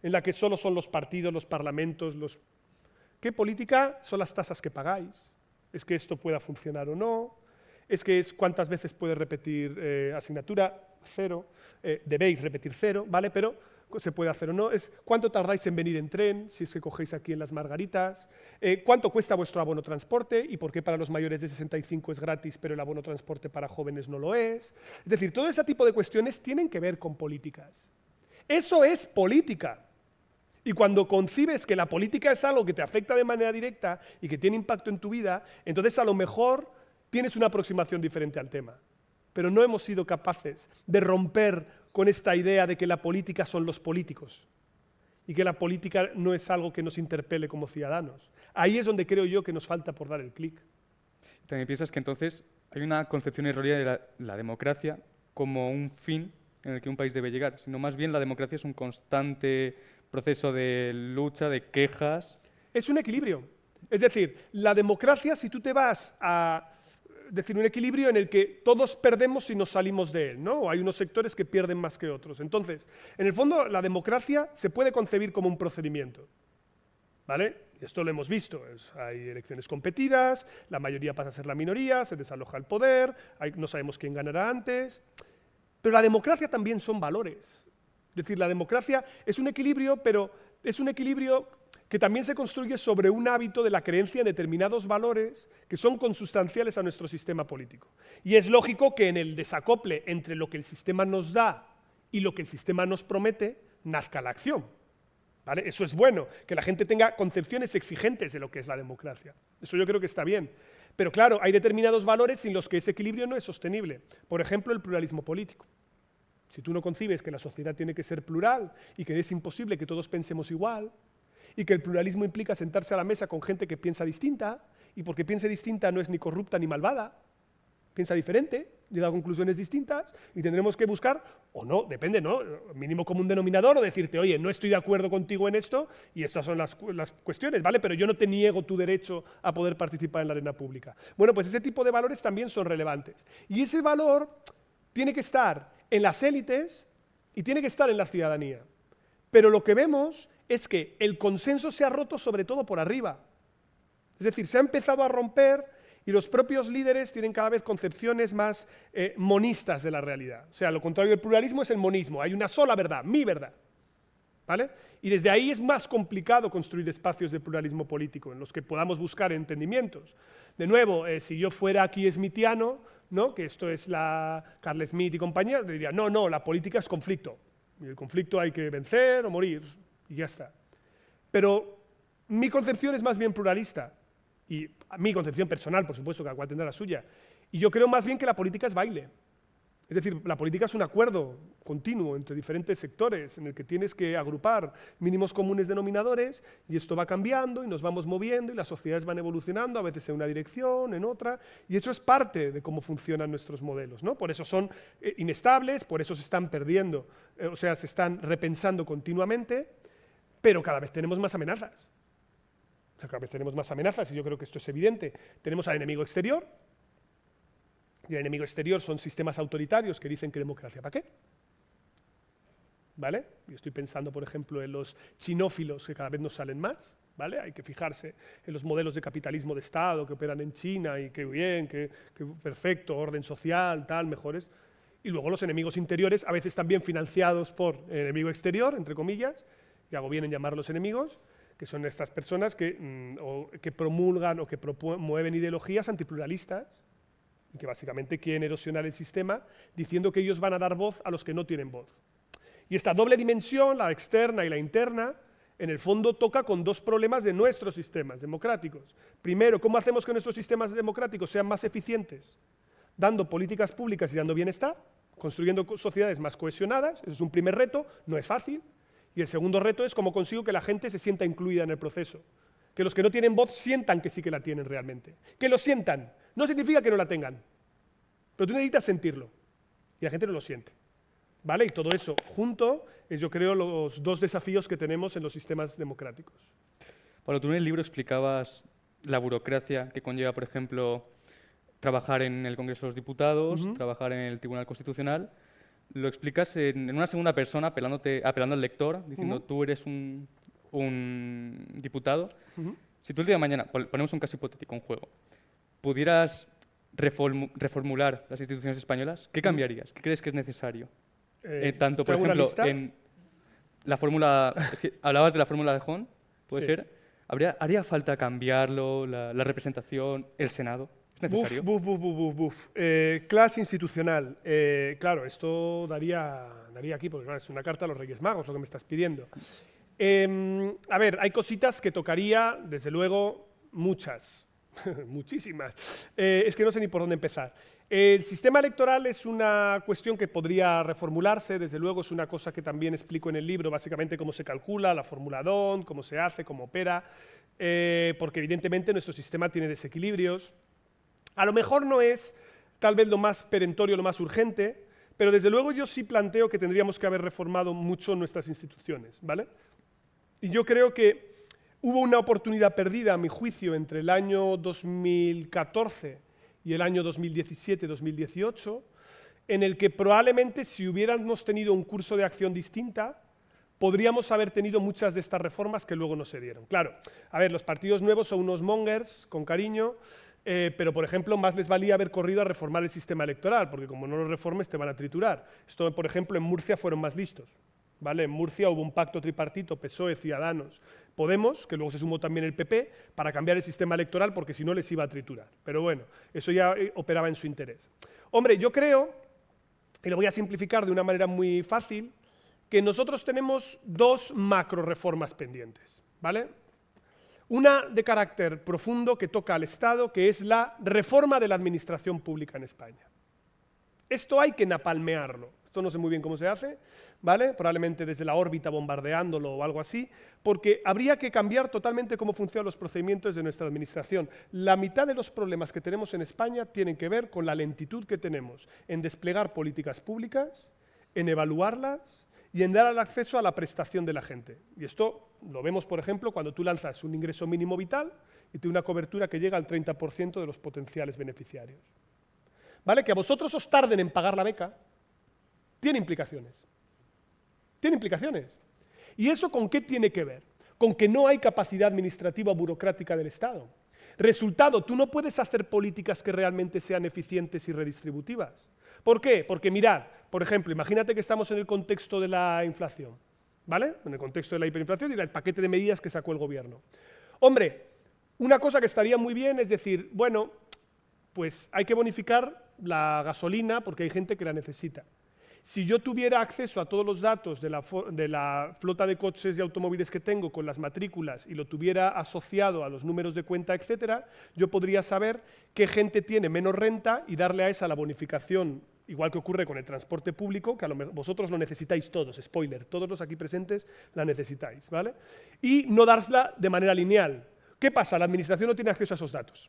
S2: en la que solo son los partidos, los parlamentos, ¿Qué política? Son las tasas que pagáis. Es que esto pueda funcionar o no. Es que es cuántas veces puedes repetir asignatura, 0. Debéis repetir 0, ¿vale? Pero se puede hacer o no. Es cuánto tardáis en venir en tren, si es que cogéis aquí en Las Margaritas. Cuánto cuesta vuestro abono transporte y por qué para los mayores de 65 es gratis, pero el abono transporte para jóvenes no lo es. Es decir, todo ese tipo de cuestiones tienen que ver con políticas. Eso es política. Y cuando concibes que la política es algo que te afecta de manera directa y que tiene impacto en tu vida, entonces a lo mejor tienes una aproximación diferente al tema. Pero no hemos sido capaces de romper con esta idea de que la política son los políticos y que la política no es algo que nos interpele como ciudadanos. Ahí es donde creo yo que nos falta por dar el clic.
S1: ¿También piensas que entonces hay una concepción errónea de la democracia como un fin en el que un país debe llegar, sino más bien la democracia es un constante proceso de lucha, de quejas?
S2: Es un equilibrio. Es decir, la democracia, si tú te vas a decir un equilibrio en el que todos perdemos si nos salimos de él, ¿no? O hay unos sectores que pierden más que otros. Entonces, en el fondo, la democracia se puede concebir como un procedimiento, ¿vale? Esto lo hemos visto. Hay elecciones competidas, la mayoría pasa a ser la minoría, se desaloja el poder, no sabemos quién ganará antes. Pero la democracia también son valores. Es decir, la democracia es un equilibrio, pero es un equilibrio que también se construye sobre un hábito de la creencia en determinados valores que son consustanciales a nuestro sistema político. Y es lógico que en el desacople entre lo que el sistema nos da y lo que el sistema nos promete, nazca la acción. ¿Vale? Eso es bueno, que la gente tenga concepciones exigentes de lo que es la democracia. Eso yo creo que está bien. Pero claro, hay determinados valores sin los que ese equilibrio no es sostenible. Por ejemplo, el pluralismo político. Si tú no concibes que la sociedad tiene que ser plural y que es imposible que todos pensemos igual, y que el pluralismo implica sentarse a la mesa con gente que piensa distinta, y porque piense distinta no es ni corrupta ni malvada, piensa diferente, llega a conclusiones distintas, y tendremos que buscar, o no, depende, ¿no? Mínimo común denominador, o decirte, oye, no estoy de acuerdo contigo en esto, y estas son las cuestiones, ¿vale? Pero yo no te niego tu derecho a poder participar en la arena pública. Bueno, pues ese tipo de valores también son relevantes. Y ese valor tiene que estar en las élites y tiene que estar en la ciudadanía. Pero lo que vemos es que el consenso se ha roto sobre todo por arriba. Es decir, se ha empezado a romper y los propios líderes tienen cada vez concepciones más monistas de la realidad. O sea, lo contrario del pluralismo es el monismo. Hay una sola verdad, mi verdad. ¿Vale? Y desde ahí es más complicado construir espacios de pluralismo político en los que podamos buscar entendimientos. De nuevo, si yo fuera aquí smithiano, ¿no? Que esto es la Carl Smith y compañía, diría, no, la política es conflicto. Y el conflicto hay que vencer o morir, y ya está. Pero mi concepción es más bien pluralista, y mi concepción personal, por supuesto, cada cual tendrá la suya. Y yo creo más bien que la política es baile. Es decir, la política es un acuerdo continuo entre diferentes sectores en el que tienes que agrupar mínimos comunes denominadores y esto va cambiando y nos vamos moviendo y las sociedades van evolucionando, a veces en una dirección, en otra, y eso es parte de cómo funcionan nuestros modelos, ¿no? Por eso son inestables, por eso se están perdiendo, o sea, se están repensando continuamente, pero cada vez tenemos más amenazas. O sea, cada vez tenemos más amenazas y yo creo que esto es evidente. Tenemos al enemigo exterior. Y el enemigo exterior son sistemas autoritarios que dicen que democracia, ¿para qué? ¿Vale? Yo estoy pensando, por ejemplo, en los chinófilos que cada vez nos salen más, ¿vale? Hay que fijarse en los modelos de capitalismo de Estado que operan en China y qué bien, qué perfecto, orden social, tal, mejores. Y luego los enemigos interiores, a veces también financiados por el enemigo exterior, entre comillas, y hago bien en llamarlos enemigos, que son estas personas que promulgan o que promueven ideologías antipluralistas, y que básicamente quieren erosionar el sistema, diciendo que ellos van a dar voz a los que no tienen voz. Y esta doble dimensión, la externa y la interna, en el fondo toca con dos problemas de nuestros sistemas democráticos. Primero, ¿cómo hacemos que nuestros sistemas democráticos sean más eficientes? Dando políticas públicas y dando bienestar, construyendo sociedades más cohesionadas. Ese es un primer reto, no es fácil. Y el segundo reto es cómo consigo que la gente se sienta incluida en el proceso. Que los que no tienen voz sientan que sí que la tienen realmente. Que lo sientan. No significa que no la tengan. Pero tú necesitas sentirlo. Y la gente no lo siente. ¿Vale? Y todo eso junto es, yo creo, los dos desafíos que tenemos en los sistemas democráticos.
S1: Pablo, tú en el libro explicabas la burocracia que conlleva, por ejemplo, trabajar en el Congreso de los Diputados, trabajar en el Tribunal Constitucional. Lo explicas en una segunda persona, apelando al lector, diciendo tú eres un diputado. Si tú el día de mañana, ponemos un caso hipotético, un juego, pudieras reformular las instituciones españolas, ¿qué cambiarías? ¿Qué crees que es necesario? Tanto, por ejemplo, en la fórmula, es que hablabas de la fórmula de Hon, ¿puede ser? ¿Haría falta cambiarlo, la representación, el Senado? ¿Es necesario?
S2: Clase institucional. Claro, esto daría aquí, porque claro, es una carta a los Reyes Magos lo que me estás pidiendo. A ver, hay cositas que tocaría, desde luego, muchas, muchísimas. Es que no sé ni por dónde empezar. El sistema electoral es una cuestión que podría reformularse, desde luego es una cosa que también explico en el libro, básicamente cómo se calcula, la fórmula D'Hondt, cómo se hace, cómo opera, porque evidentemente nuestro sistema tiene desequilibrios. A lo mejor no es tal vez lo más perentorio, lo más urgente, pero desde luego yo sí planteo que tendríamos que haber reformado mucho nuestras instituciones, ¿vale? Y yo creo que hubo una oportunidad perdida, a mi juicio, entre el año 2014 y el año 2017-2018, en el que probablemente si hubiéramos tenido un curso de acción distinta, podríamos haber tenido muchas de estas reformas que luego no se dieron. Claro, a ver, los partidos nuevos son unos mongers, con cariño, pero, por ejemplo, más les valía haber corrido a reformar el sistema electoral, porque como no lo reformes te van a triturar. Esto, por ejemplo, en Murcia fueron más listos. ¿Vale? En Murcia hubo un pacto tripartito, PSOE, Ciudadanos, Podemos, que luego se sumó también el PP, para cambiar el sistema electoral, porque si no les iba a triturar. Pero bueno, eso ya operaba en su interés. Hombre, yo creo, y lo voy a simplificar de una manera muy fácil, que nosotros tenemos dos macro reformas pendientes, ¿vale? Una de carácter profundo que toca al Estado, que es la reforma de la administración pública en España. Esto hay que napalmearlo. Esto no sé muy bien cómo se hace, ¿vale? Probablemente desde la órbita bombardeándolo o algo así, porque habría que cambiar totalmente cómo funcionan los procedimientos de nuestra administración. La mitad de los problemas que tenemos en España tienen que ver con la lentitud que tenemos en desplegar políticas públicas, en evaluarlas y en dar el acceso a la prestación de la gente. Y esto lo vemos, por ejemplo, cuando tú lanzas un ingreso mínimo vital y tiene una cobertura que llega al 30% de los potenciales beneficiarios. ¿Vale? Que a vosotros os tarden en pagar la beca, tiene implicaciones. Tiene implicaciones. ¿Y eso con qué tiene que ver? Con que no hay capacidad administrativa o burocrática del Estado. Resultado, tú no puedes hacer políticas que realmente sean eficientes y redistributivas. ¿Por qué? Porque mirad, por ejemplo, imagínate que estamos en el contexto de la inflación, ¿vale? En el contexto de la hiperinflación y del paquete de medidas que sacó el gobierno. Hombre, una cosa que estaría muy bien es decir, bueno, pues hay que bonificar la gasolina porque hay gente que la necesita. Si yo tuviera acceso a todos los datos de la flota de coches y automóviles que tengo con las matrículas y lo tuviera asociado a los números de cuenta, etcétera, yo podría saber qué gente tiene menos renta y darle a esa la bonificación, igual que ocurre con el transporte público, que vosotros lo necesitáis todos, spoiler, todos los aquí presentes la necesitáis, ¿vale? Y no dársela de manera lineal. ¿Qué pasa? La administración no tiene acceso a esos datos.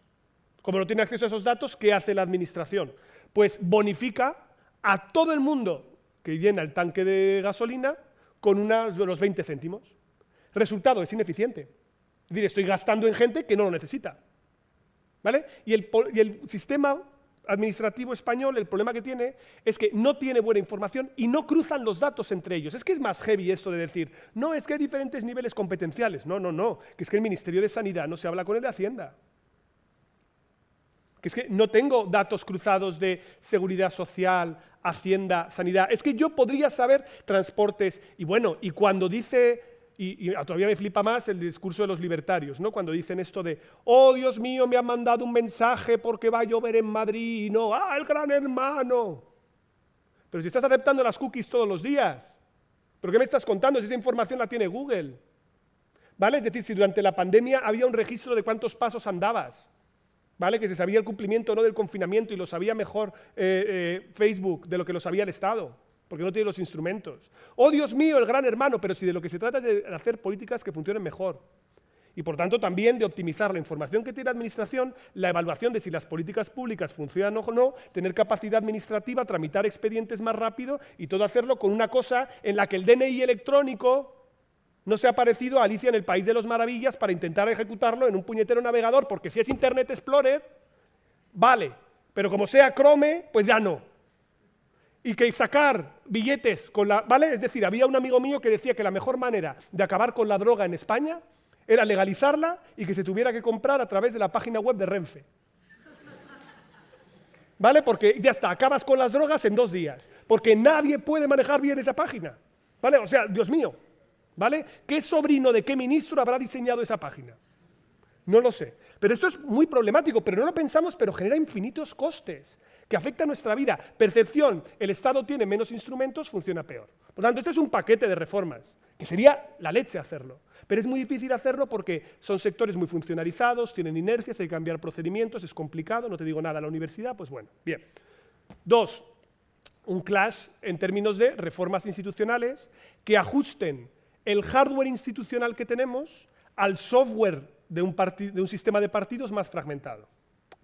S2: Como no tiene acceso a esos datos, ¿qué hace la administración? Pues bonifica a todo el mundo que llena el tanque de gasolina con los 20 céntimos. Resultado, es ineficiente. Es decir, estoy gastando en gente que no lo necesita. ¿Vale? Y el sistema administrativo español, el problema que tiene es que no tiene buena información y no cruzan los datos entre ellos. Es que es más heavy esto de decir, no, es que hay diferentes niveles competenciales. No, no, no, que es que el Ministerio de Sanidad no se habla con el de Hacienda. Que es que no tengo datos cruzados de seguridad social, Hacienda, Sanidad. Es que yo podría saber transportes. Y bueno, y cuando dice Y todavía me flipa más el discurso de los libertarios, ¿no? Cuando dicen esto de, oh, Dios mío, me han mandado un mensaje porque va a llover en Madrid, y no, el gran hermano. Pero si estás aceptando las cookies todos los días, ¿pero qué me estás contando si esa información la tiene Google? ¿Vale? Es decir, si durante la pandemia había un registro de cuántos pasos andabas, ¿vale? Que se sabía el cumplimiento o no del confinamiento y lo sabía mejor Facebook de lo que lo sabía el Estado, porque no tiene los instrumentos. ¡Oh, Dios mío, el gran hermano! Pero si de lo que se trata es de hacer políticas que funcionen mejor. Y por tanto también de optimizar la información que tiene la administración, la evaluación de si las políticas públicas funcionan o no, tener capacidad administrativa, tramitar expedientes más rápido y todo hacerlo con una cosa en la que el DNI electrónico no se ha parecido a Alicia en el País de las Maravillas para intentar ejecutarlo en un puñetero navegador, porque si es Internet Explorer, vale, pero como sea Chrome, pues ya no. Y que sacar billetes con la... ¿Vale? Es decir, había un amigo mío que decía que la mejor manera de acabar con la droga en España era legalizarla y que se tuviera que comprar a través de la página web de Renfe. ¿Vale? Porque ya está, acabas con las drogas en 2 días. Porque nadie puede manejar bien esa página. ¿Vale? O sea, Dios mío. ¿Vale? ¿Qué sobrino de qué ministro habrá diseñado esa página? No lo sé. Pero esto es muy problemático, pero no lo pensamos, pero genera infinitos costes que afectan nuestra vida. Percepción, el Estado tiene menos instrumentos, funciona peor. Por lo tanto, este es un paquete de reformas, que sería la leche hacerlo. Pero es muy difícil hacerlo porque son sectores muy funcionalizados, tienen inercias, hay que cambiar procedimientos, es complicado, no te digo nada a la universidad, pues bueno, bien. 2, un clash en términos de reformas institucionales que ajusten el hardware institucional que tenemos al software de un sistema de partidos más fragmentado.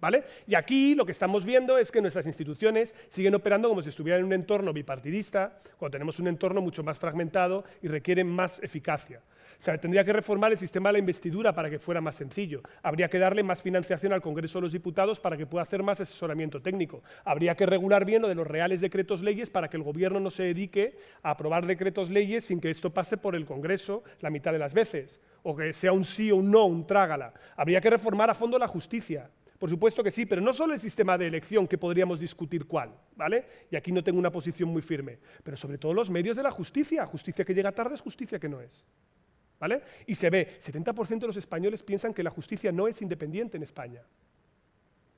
S2: ¿Vale? Y aquí lo que estamos viendo es que nuestras instituciones siguen operando como si estuvieran en un entorno bipartidista, cuando tenemos un entorno mucho más fragmentado y requieren más eficacia. O sea, tendría que reformar el sistema de la investidura para que fuera más sencillo. Habría que darle más financiación al Congreso de los Diputados para que pueda hacer más asesoramiento técnico. Habría que regular bien lo de los reales decretos leyes para que el Gobierno no se dedique a aprobar decretos leyes sin que esto pase por el Congreso la mitad de las veces, o que sea un sí o un no, un trágala. Habría que reformar a fondo la justicia. Por supuesto que sí, pero no solo el sistema de elección, que podríamos discutir cuál, ¿vale? Y aquí no tengo una posición muy firme, pero sobre todo los medios de la justicia. Justicia que llega tarde es justicia que no es, ¿vale? Y se ve, 70% de los españoles piensan que la justicia no es independiente en España.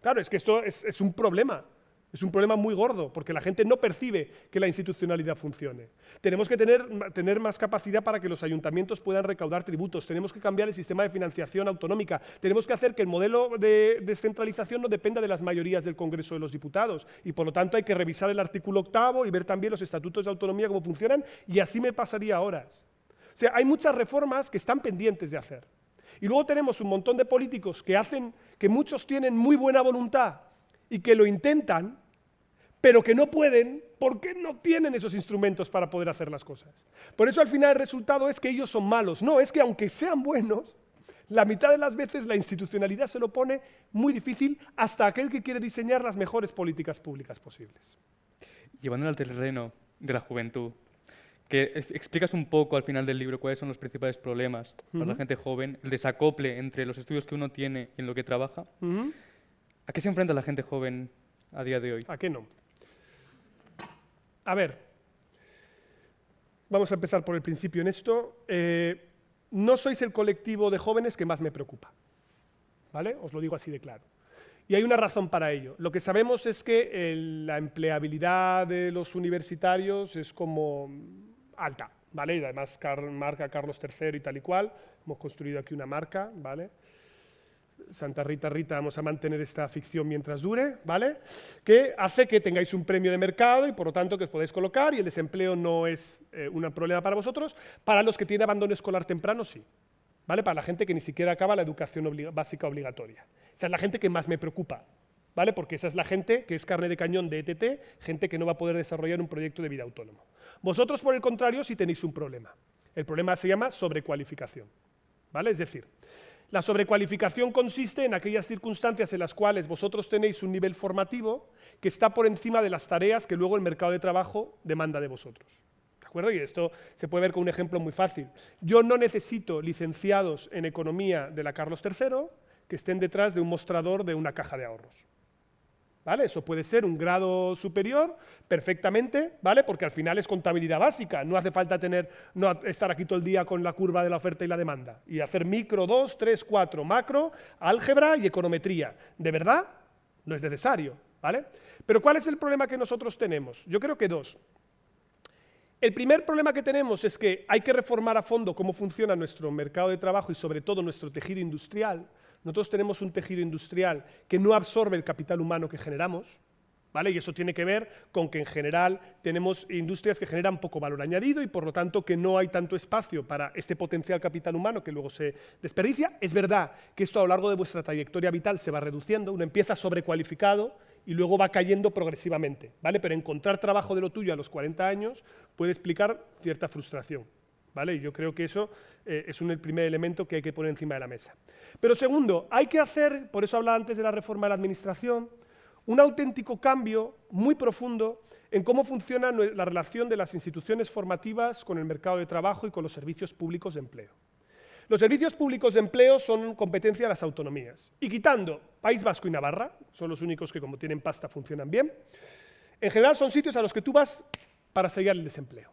S2: Claro, es que esto es un problema. Es un problema muy gordo, porque la gente no percibe que la institucionalidad funcione. Tenemos que tener más capacidad para que los ayuntamientos puedan recaudar tributos, tenemos que cambiar el sistema de financiación autonómica, tenemos que hacer que el modelo de descentralización no dependa de las mayorías del Congreso de los Diputados, y por lo tanto hay que revisar el artículo 8º y ver también los estatutos de autonomía cómo funcionan, y así me pasaría horas. O sea, hay muchas reformas que están pendientes de hacer. Y luego tenemos un montón de políticos que muchos tienen muy buena voluntad y que lo intentan, pero que no pueden porque no tienen esos instrumentos para poder hacer las cosas. Por eso al final el resultado es que ellos son malos. No, es que aunque sean buenos, la mitad de las veces la institucionalidad se lo pone muy difícil hasta aquel que quiere diseñar las mejores políticas públicas posibles.
S1: Llevándolo al terreno de la juventud, que explicas un poco al final del libro cuáles son los principales problemas para la gente joven, el desacople entre los estudios que uno tiene y en lo que trabaja. ¿A qué se enfrenta la gente joven a día de hoy?
S2: ¿A qué no? A ver, vamos a empezar por el principio en esto. No sois el colectivo de jóvenes que más me preocupa, ¿vale? Os lo digo así de claro. Y hay una razón para ello. Lo que sabemos es que la empleabilidad de los universitarios es como alta, ¿vale? Y además marca Carlos III y tal y cual. Hemos construido aquí una marca, ¿vale? Santa Rita, vamos a mantener esta ficción mientras dure, ¿vale? Que hace que tengáis un premio de mercado y por lo tanto que os podéis colocar y el desempleo no es un problema para vosotros. Para los que tienen abandono escolar temprano, sí, ¿vale? Para la gente que ni siquiera acaba la educación básica obligatoria. Esa es la gente que más me preocupa, ¿vale? Porque esa es la gente que es carne de cañón de ETT, gente que no va a poder desarrollar un proyecto de vida autónomo. Vosotros, por el contrario, sí tenéis un problema. El problema se llama sobrecualificación, ¿vale? Es decir, la sobrecualificación consiste en aquellas circunstancias en las cuales vosotros tenéis un nivel formativo que está por encima de las tareas que luego el mercado de trabajo demanda de vosotros. ¿De acuerdo? Y esto se puede ver con un ejemplo muy fácil. Yo no necesito licenciados en economía de la Carlos III que estén detrás de un mostrador de una caja de ahorros. ¿vale? Eso puede ser un grado superior perfectamente, ¿vale? Porque al final es contabilidad básica, no hace falta estar aquí todo el día con la curva de la oferta y la demanda y hacer micro 2, 3, 4, macro, álgebra y econometría. ¿De verdad? No es necesario, ¿vale? Pero ¿cuál es el problema que nosotros tenemos? Yo creo que dos. El primer problema que tenemos es que hay que reformar a fondo cómo funciona nuestro mercado de trabajo y sobre todo nuestro tejido industrial. Nosotros tenemos un tejido industrial que no absorbe el capital humano que generamos, ¿vale? Y eso tiene que ver con que en general tenemos industrias que generan poco valor añadido y por lo tanto que no hay tanto espacio para este potencial capital humano que luego se desperdicia. Es verdad que esto a lo largo de vuestra trayectoria vital se va reduciendo, uno empieza sobrecualificado y luego va cayendo progresivamente, ¿vale? Pero encontrar trabajo de lo tuyo a los 40 años puede explicar cierta frustración, ¿vale? Y yo creo que eso es el primer elemento que hay que poner encima de la mesa. Pero segundo, hay que hacer, por eso hablaba antes de la reforma de la administración, un auténtico cambio muy profundo en cómo funciona la relación de las instituciones formativas con el mercado de trabajo y con los servicios públicos de empleo. Los servicios públicos de empleo son competencia de las autonomías. Y quitando País Vasco y Navarra, son los únicos que como tienen pasta funcionan bien, en general son sitios a los que tú vas para sellar el desempleo,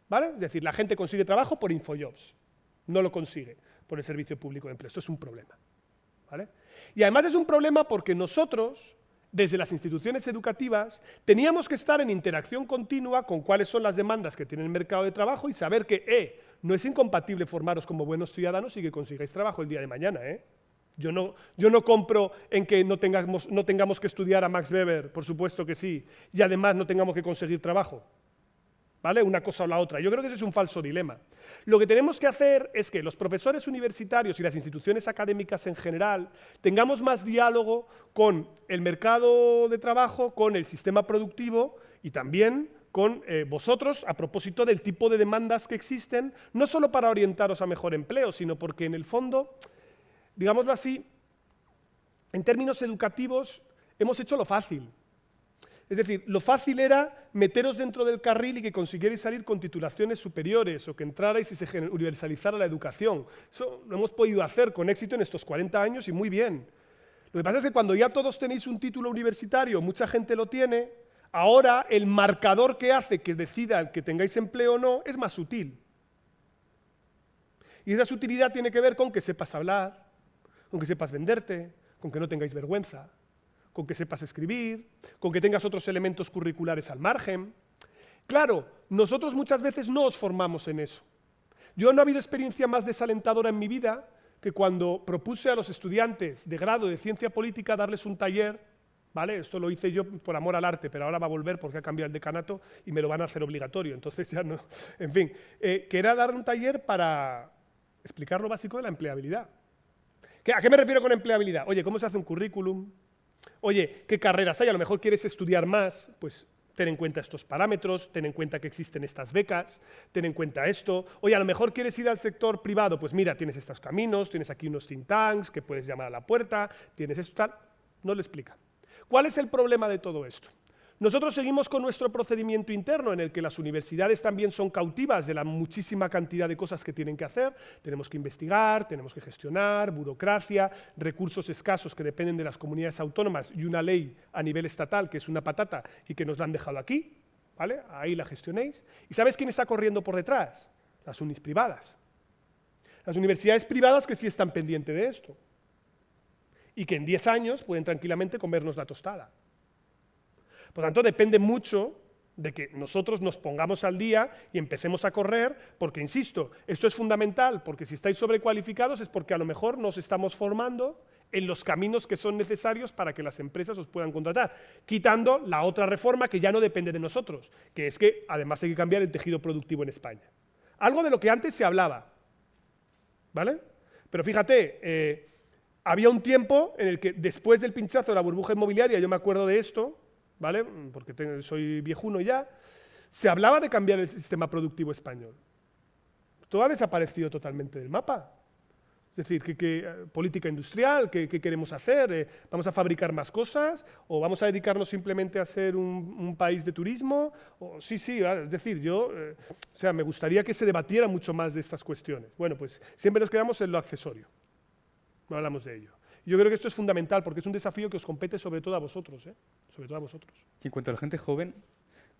S2: ¿vale? Es decir, la gente consigue trabajo por Infojobs, no lo consigue por el servicio público de empleo. Esto es un problema, ¿vale? Y además es un problema porque nosotros, desde las instituciones educativas, teníamos que estar en interacción continua con cuáles son las demandas que tiene el mercado de trabajo y saber que, no es incompatible formaros como buenos ciudadanos y que consigáis trabajo el día de mañana, ¿eh? Yo no compro en que no tengamos que estudiar a Max Weber, por supuesto que sí, y además no tengamos que conseguir trabajo, ¿vale? Una cosa o la otra. Yo creo que ese es un falso dilema. Lo que tenemos que hacer es que los profesores universitarios y las instituciones académicas en general tengamos más diálogo con el mercado de trabajo, con el sistema productivo y también con vosotros a propósito del tipo de demandas que existen, no solo para orientaros a mejor empleo, sino porque en el fondo, digámoslo así, en términos educativos hemos hecho lo fácil. Es decir, lo fácil era meteros dentro del carril y que consiguierais salir con titulaciones superiores o que entrarais y se universalizara la educación. Eso lo hemos podido hacer con éxito en estos 40 años y muy bien. Lo que pasa es que cuando ya todos tenéis un título universitario, mucha gente lo tiene, ahora el marcador que hace que decida que tengáis empleo o no es más sutil. Y esa sutilidad tiene que ver con que sepas hablar, con que sepas venderte, con que no tengáis vergüenza, con que sepas escribir, con que tengas otros elementos curriculares al margen. Claro, nosotros muchas veces no os formamos en eso. Yo no ha habido experiencia más desalentadora en mi vida que cuando propuse a los estudiantes de grado de ciencia política darles un taller, ¿vale? Esto lo hice yo por amor al arte, pero ahora va a volver porque ha cambiado el decanato y me lo van a hacer obligatorio, entonces ya no. En fin, que era dar un taller para explicar lo básico de la empleabilidad. ¿A qué me refiero con empleabilidad? Oye, ¿cómo se hace un currículum? Oye, ¿qué carreras hay? A lo mejor quieres estudiar más, pues ten en cuenta estos parámetros, ten en cuenta que existen estas becas, ten en cuenta esto. Oye, a lo mejor quieres ir al sector privado, pues mira, tienes estos caminos, tienes aquí unos think tanks que puedes llamar a la puerta, tienes esto, tal. No le explica. ¿Cuál es el problema de todo esto? Nosotros seguimos con nuestro procedimiento interno en el que las universidades también son cautivas de la muchísima cantidad de cosas que tienen que hacer. Tenemos que investigar, tenemos que gestionar, burocracia, recursos escasos que dependen de las comunidades autónomas y una ley a nivel estatal que es una patata y que nos la han dejado aquí, ¿vale? Ahí la gestionéis. ¿Y sabes quién está corriendo por detrás? Las unis privadas. Las universidades privadas que sí están pendientes de esto y que en 10 años pueden tranquilamente comernos la tostada. Por tanto, depende mucho de que nosotros nos pongamos al día y empecemos a correr, porque, insisto, esto es fundamental, porque si estáis sobrecualificados es porque a lo mejor nos estamos formando en los caminos que son necesarios para que las empresas os puedan contratar, quitando la otra reforma que ya no depende de nosotros, que es que además hay que cambiar el tejido productivo en España. Algo de lo que antes se hablaba, ¿vale? Pero fíjate, había un tiempo en el que después del pinchazo de la burbuja inmobiliaria, yo me acuerdo de esto, ¿vale? Porque soy viejuno ya, se hablaba de cambiar el sistema productivo español. Todo ha desaparecido totalmente del mapa. Es decir, política industrial, ¿qué queremos hacer? ¿Vamos a fabricar más cosas? ¿O vamos a dedicarnos simplemente a ser un país de turismo? Sí, es decir, me gustaría que se debatiera mucho más de estas cuestiones. Bueno, pues siempre nos quedamos en lo accesorio. No hablamos de ello. Yo creo que esto es fundamental porque es un desafío que os compete sobre todo a vosotros, ¿eh? Sobre todo a vosotros.
S1: Y en cuanto a la gente joven,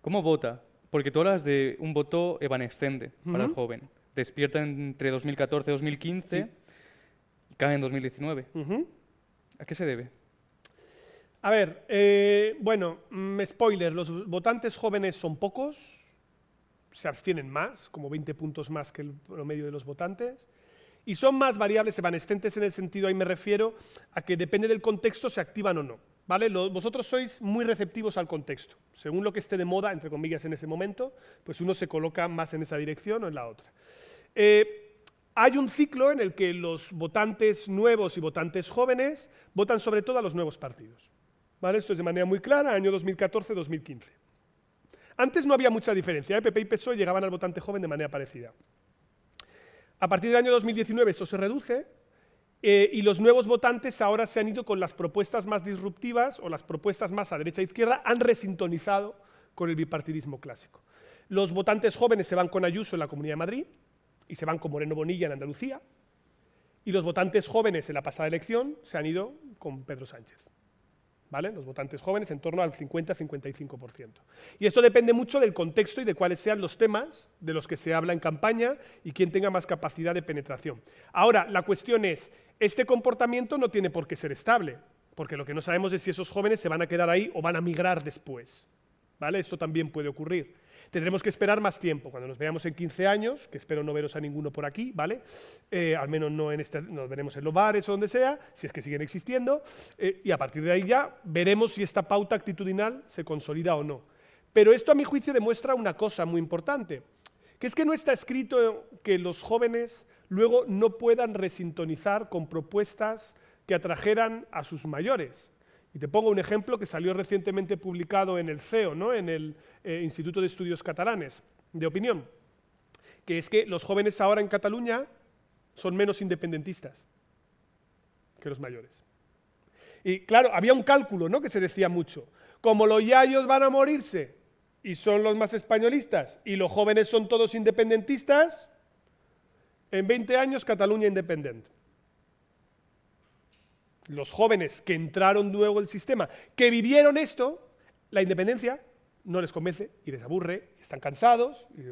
S1: ¿cómo vota? Porque tú hablas de un voto evanescente para el joven. Despierta entre 2014 y 2015 y cae en 2019. ¿A qué se debe?
S2: A ver, bueno, spoiler, los votantes jóvenes son pocos, se abstienen más, como 20 puntos más que el promedio de los votantes, y son más variables evanescentes en el sentido, ahí me refiero, a que depende del contexto se activan o no. ¿Vale? Vosotros sois muy receptivos al contexto. Según lo que esté de moda, entre comillas, en ese momento, pues uno se coloca más en esa dirección o en la otra. Hay un ciclo en el que los votantes nuevos y votantes jóvenes votan sobre todo a los nuevos partidos. ¿Vale? Esto es de manera muy clara, año 2014-2015. Antes no había mucha diferencia, PP y PSOE llegaban al votante joven de manera parecida. A partir del año 2019 esto se reduce, y los nuevos votantes ahora se han ido con las propuestas más disruptivas o las propuestas más a derecha e izquierda, han resintonizado con el bipartidismo clásico. Los votantes jóvenes se van con Ayuso en la Comunidad de Madrid y se van con Moreno Bonilla en Andalucía, y los votantes jóvenes en la pasada elección se han ido con Pedro Sánchez. ¿Vale? Los votantes jóvenes en torno al 50-55%. Y esto depende mucho del contexto y de cuáles sean los temas de los que se habla en campaña y quién tenga más capacidad de penetración. Ahora, la cuestión es, este comportamiento no tiene por qué ser estable, porque lo que no sabemos es si esos jóvenes se van a quedar ahí o van a migrar después. ¿Vale? Esto también puede ocurrir. Tendremos que esperar más tiempo, cuando nos veamos en 15 años, que espero no veros a ninguno por aquí, ¿vale? Al menos no en nos veremos en los bares o donde sea, si es que siguen existiendo, y a partir de ahí ya veremos si esta pauta actitudinal se consolida o no. Pero esto, a mi juicio, demuestra una cosa muy importante, que es que no está escrito que los jóvenes luego no puedan resintonizar con propuestas que atrajeran a sus mayores. Y te pongo un ejemplo que salió recientemente publicado en el CEO, ¿no? En el Instituto de Estudios Catalanes de Opinión, que es que los jóvenes ahora en Cataluña son menos independentistas que los mayores. Y claro, había un cálculo, ¿no? Que se decía mucho. Como los yayos van a morirse y son los más españolistas y los jóvenes son todos independentistas, en 20 años Cataluña independiente. Los jóvenes que entraron nuevo el sistema, que vivieron esto, la independencia no les convence y les aburre, están cansados, y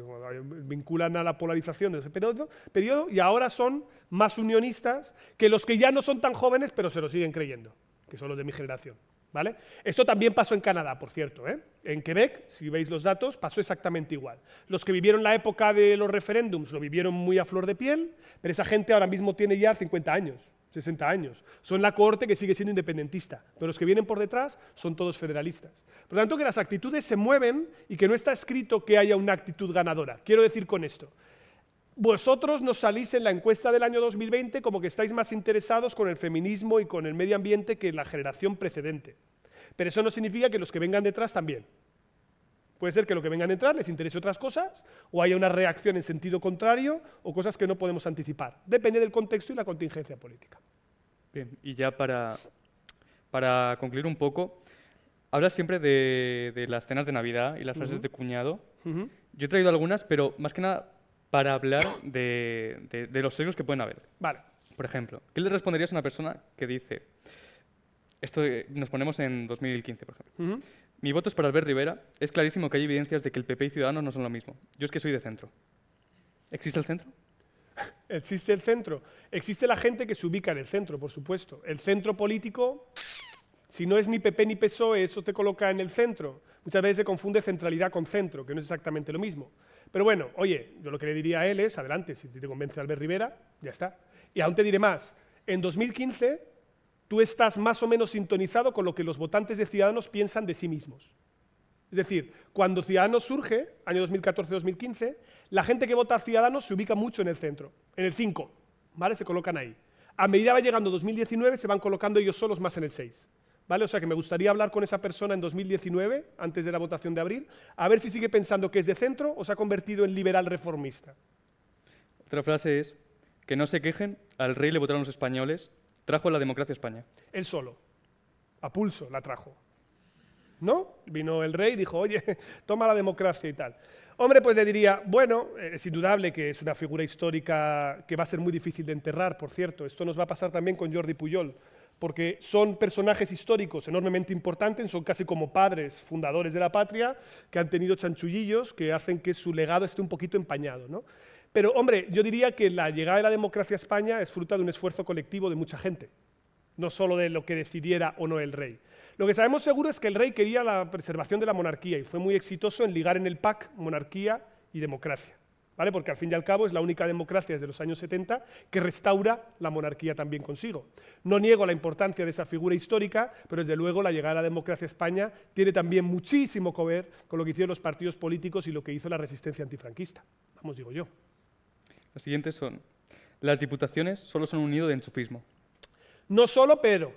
S2: vinculan a la polarización de ese periodo y ahora son más unionistas que los que ya no son tan jóvenes pero se lo siguen creyendo, que son los de mi generación. ¿Vale? Esto también pasó en Canadá, por cierto, ¿eh? En Quebec, si veis los datos, pasó exactamente igual. Los que vivieron la época de los referéndums lo vivieron muy a flor de piel, pero esa gente ahora mismo tiene ya 50 años. 60 años. Son la cohorte que sigue siendo independentista, pero los que vienen por detrás son todos federalistas. Por lo tanto, que las actitudes se mueven y que no está escrito que haya una actitud ganadora. Quiero decir con esto, vosotros nos salís en la encuesta del año 2020 como que estáis más interesados con el feminismo y con el medio ambiente que la generación precedente. Pero eso no significa que los que vengan detrás también. Puede ser que lo que vengan detrás les interese otras cosas, o haya una reacción en sentido contrario, o cosas que no podemos anticipar. Depende del contexto y la contingencia política.
S1: Bien, y ya para concluir un poco, hablas siempre de las cenas de Navidad y las frases de cuñado. Yo he traído algunas, pero más que nada para hablar de los sesgos que pueden haber.
S2: Vale.
S1: Por ejemplo, ¿qué le responderías a una persona que dice, esto nos ponemos en 2015, por ejemplo, mi voto es para Albert Rivera, es clarísimo que hay evidencias de que el PP y Ciudadanos no son lo mismo. Yo es que soy de centro. ¿Existe el centro?
S2: Existe el centro. Existe la gente que se ubica en el centro, por supuesto. El centro político, si no es ni PP ni PSOE, eso te coloca en el centro. Muchas veces se confunde centralidad con centro, que no es exactamente lo mismo. Pero bueno, oye, yo lo que le diría a él es, adelante, si te convence Albert Rivera, ya está. Y aún te diré más, en 2015 tú estás más o menos sintonizado con lo que los votantes de Ciudadanos piensan de sí mismos. Es decir, cuando Ciudadanos surge, año 2014-2015, la gente que vota a Ciudadanos se ubica mucho en el centro, en el 5, ¿vale? Se colocan ahí. A medida va llegando 2019, se van colocando ellos solos más en el 6. ¿Vale? O sea que me gustaría hablar con esa persona en 2019, antes de la votación de abril, a ver si sigue pensando que es de centro o se ha convertido en liberal reformista.
S1: Otra frase es, que no se quejen, al rey le votaron los españoles, trajo la democracia a España.
S2: Él solo, a pulso la trajo. ¿No? Vino el rey y dijo, oye, toma la democracia y tal. Hombre, pues le diría, bueno, es indudable que es una figura histórica que va a ser muy difícil de enterrar, por cierto. Esto nos va a pasar también con Jordi Pujol. porque son personajes históricos enormemente importantes, son casi como padres fundadores de la patria, que han tenido chanchullillos que hacen que su legado esté un poquito empañado, ¿no? Pero, hombre, yo diría que la llegada de la democracia a España es fruto de un esfuerzo colectivo de mucha gente, no solo de lo que decidiera o no el rey. Lo que sabemos seguro es que el rey quería la preservación de la monarquía y fue muy exitoso en ligar en el pack monarquía y democracia, ¿vale? Porque al fin y al cabo es la única democracia desde los años 70 que restaura la monarquía también consigo. No niego la importancia de esa figura histórica, pero desde luego la llegada de la democracia a España tiene también muchísimo que ver con lo que hicieron los partidos políticos y lo que hizo la resistencia antifranquista. Vamos, digo yo.
S1: Las siguientes son: las diputaciones solo son un nido de enchufismo.
S2: No solo, pero.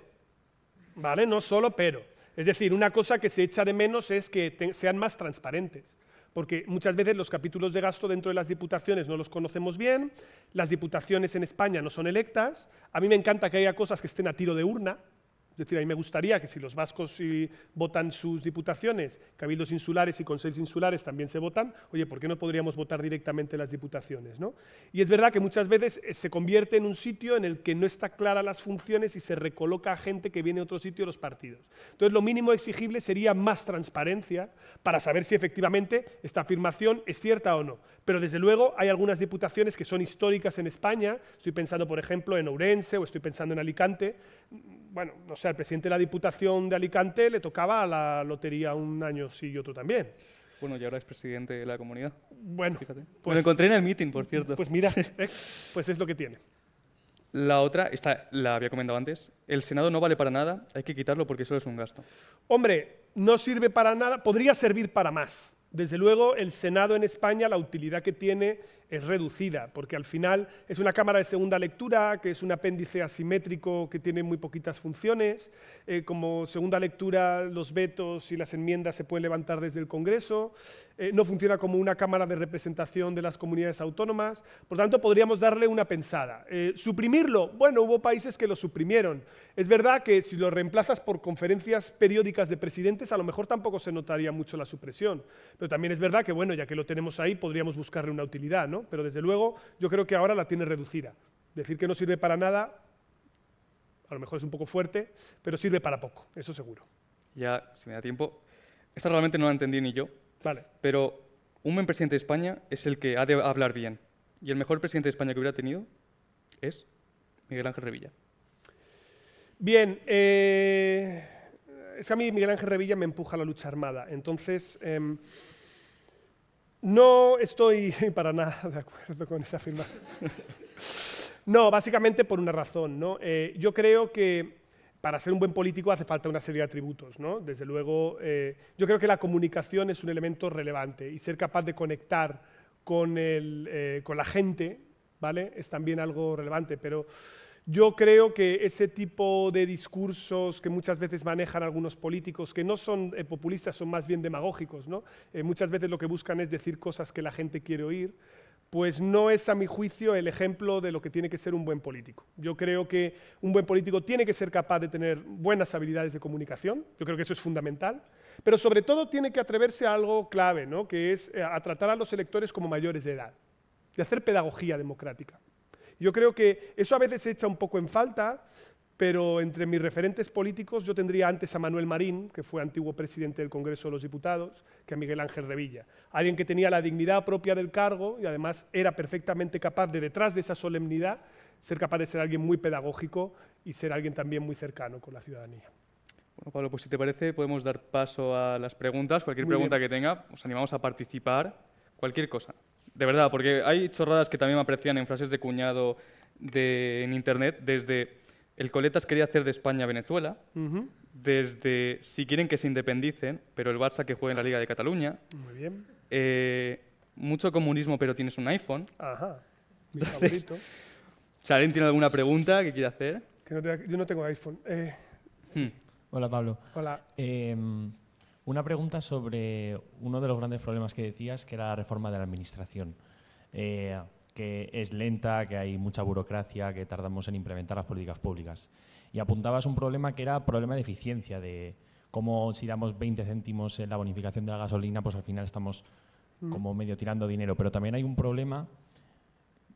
S2: ¿Vale? No solo, pero. Es decir, una cosa que se echa de menos es que sean más transparentes. Porque muchas veces los capítulos de gasto dentro de las diputaciones no los conocemos bien, las diputaciones en España no son electas, a mí me encanta que haya cosas que estén a tiro de urna, es decir, a mí me gustaría que si los vascos votan sus diputaciones, cabildos insulares y consejos insulares también se votan, oye, ¿por qué no podríamos votar directamente las diputaciones, ¿no? Y es verdad que muchas veces se convierte en un sitio en el que no está clara las funciones y se recoloca a gente que viene de otro sitio de los partidos. Entonces, lo mínimo exigible sería más transparencia para saber si efectivamente esta afirmación es cierta o no. Pero desde luego hay algunas diputaciones que son históricas en España, estoy pensando por ejemplo en Ourense o estoy pensando en Alicante. Bueno, no sé, al presidente de la Diputación de Alicante le tocaba a la lotería un año sí y otro también.
S1: Bueno, y ahora es presidente de la comunidad.
S2: Bueno,
S1: Fíjate.
S2: pues,
S1: Me lo encontré en el meeting, por cierto.
S2: Pues mira, pues es lo que tiene.
S1: La otra, esta la había comentado antes, el Senado no vale para nada, hay que quitarlo porque solo es un gasto.
S2: Hombre, no sirve para nada, podría servir para más. Desde luego, el Senado en España, la utilidad que tiene es reducida, porque al final es una Cámara de segunda lectura, que es un apéndice asimétrico que tiene muy poquitas funciones. Como segunda lectura, los vetos y las enmiendas se pueden levantar desde el Congreso. No funciona como una Cámara de representación de las comunidades autónomas. Por tanto, podríamos darle una pensada. ¿Suprimirlo? Bueno, hubo países que lo suprimieron. Es verdad que si lo reemplazas por conferencias periódicas de presidentes, a lo mejor tampoco se notaría mucho la supresión. Pero también es verdad que, bueno, ya que lo tenemos ahí, podríamos buscarle una utilidad, ¿no? Pero desde luego yo creo que ahora la tiene reducida. Decir que no sirve para nada, a lo mejor es un poco fuerte, pero sirve para poco, eso seguro.
S1: Ya, si me da tiempo. Esta realmente no la entendí ni yo,
S2: Vale.
S1: pero un buen presidente de España es el que ha de hablar bien. Y el mejor presidente de España que hubiera tenido es Miguel Ángel Revilla.
S2: Bien, es que a mí Miguel Ángel Revilla me empuja a la lucha armada, entonces no estoy para nada de acuerdo con esa afirmación. No, básicamente por una razón, ¿no? Yo creo que para ser un buen político hace falta una serie de atributos, ¿no? Desde luego, yo creo que la comunicación es un elemento relevante y ser capaz de conectar con la gente, ¿vale? Es también algo relevante, pero yo creo que ese tipo de discursos que muchas veces manejan algunos políticos, que no son populistas, son más bien demagógicos, ¿no? Muchas veces lo que buscan es decir cosas que la gente quiere oír, pues no es, a mi juicio, el ejemplo de lo que tiene que ser un buen político. Yo creo que un buen político tiene que ser capaz de tener buenas habilidades de comunicación, yo creo que eso es fundamental, pero sobre todo tiene que atreverse a algo clave, ¿no? Que es a tratar a los electores como mayores de edad, de hacer pedagogía democrática. Yo creo que eso a veces se echa un poco en falta, pero entre mis referentes políticos yo tendría antes a Manuel Marín, que fue antiguo presidente del Congreso de los Diputados, que a Miguel Ángel Revilla. Alguien que tenía la dignidad propia del cargo y además era perfectamente capaz de, detrás de esa solemnidad, ser capaz de ser alguien muy pedagógico y ser alguien también muy cercano con la ciudadanía.
S1: Bueno, Pablo, pues si te parece podemos dar paso a las preguntas. Cualquier pregunta que tenga, os animamos a participar, cualquier cosa. De verdad, porque hay chorradas que también me aprecian en frases de cuñado en internet, desde el Coletas quería hacer de España Venezuela, desde si quieren que se independicen, pero el Barça que juegue en la Liga de Cataluña.
S2: Muy bien.
S1: Mucho comunismo, pero tienes un iPhone.
S2: Ajá, mi favorito.
S1: Si alguien tiene alguna pregunta que quiera hacer.
S2: Yo no tengo iPhone.
S3: Hola, Pablo.
S2: Hola.
S3: Una pregunta sobre uno de los grandes problemas que decías, que era la reforma de la administración. Que es lenta, que hay mucha burocracia, que tardamos en implementar las políticas públicas. Y apuntabas un problema que era problema de eficiencia, de cómo si damos 20 céntimos en la bonificación de la gasolina, pues al final estamos como medio tirando dinero. Pero también hay un problema,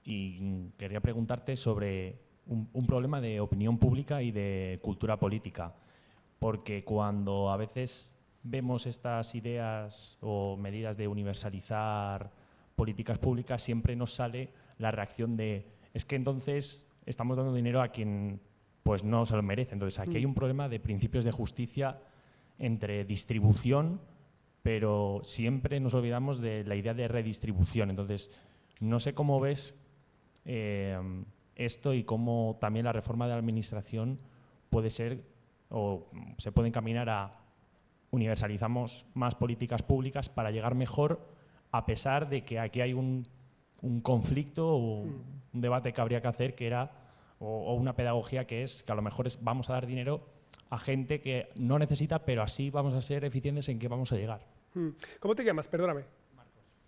S3: y quería preguntarte sobre un problema de opinión pública y de cultura política, porque cuando a veces vemos estas ideas o medidas de universalizar políticas públicas, siempre nos sale la reacción de es que entonces estamos dando dinero a quien pues no se lo merece. Entonces aquí hay un problema de principios de justicia entre distribución, pero siempre nos olvidamos de la idea de redistribución. Entonces, no sé cómo ves esto y cómo también la reforma de la administración puede ser o se puede encaminar a universalizamos más políticas públicas para llegar mejor, a pesar de que aquí hay un conflicto o un debate que habría que hacer, que era, o una pedagogía que es que a lo mejor vamos a dar dinero a gente que no necesita, pero así vamos a ser eficientes en qué vamos a llegar.
S2: ¿Cómo te llamas? Perdóname.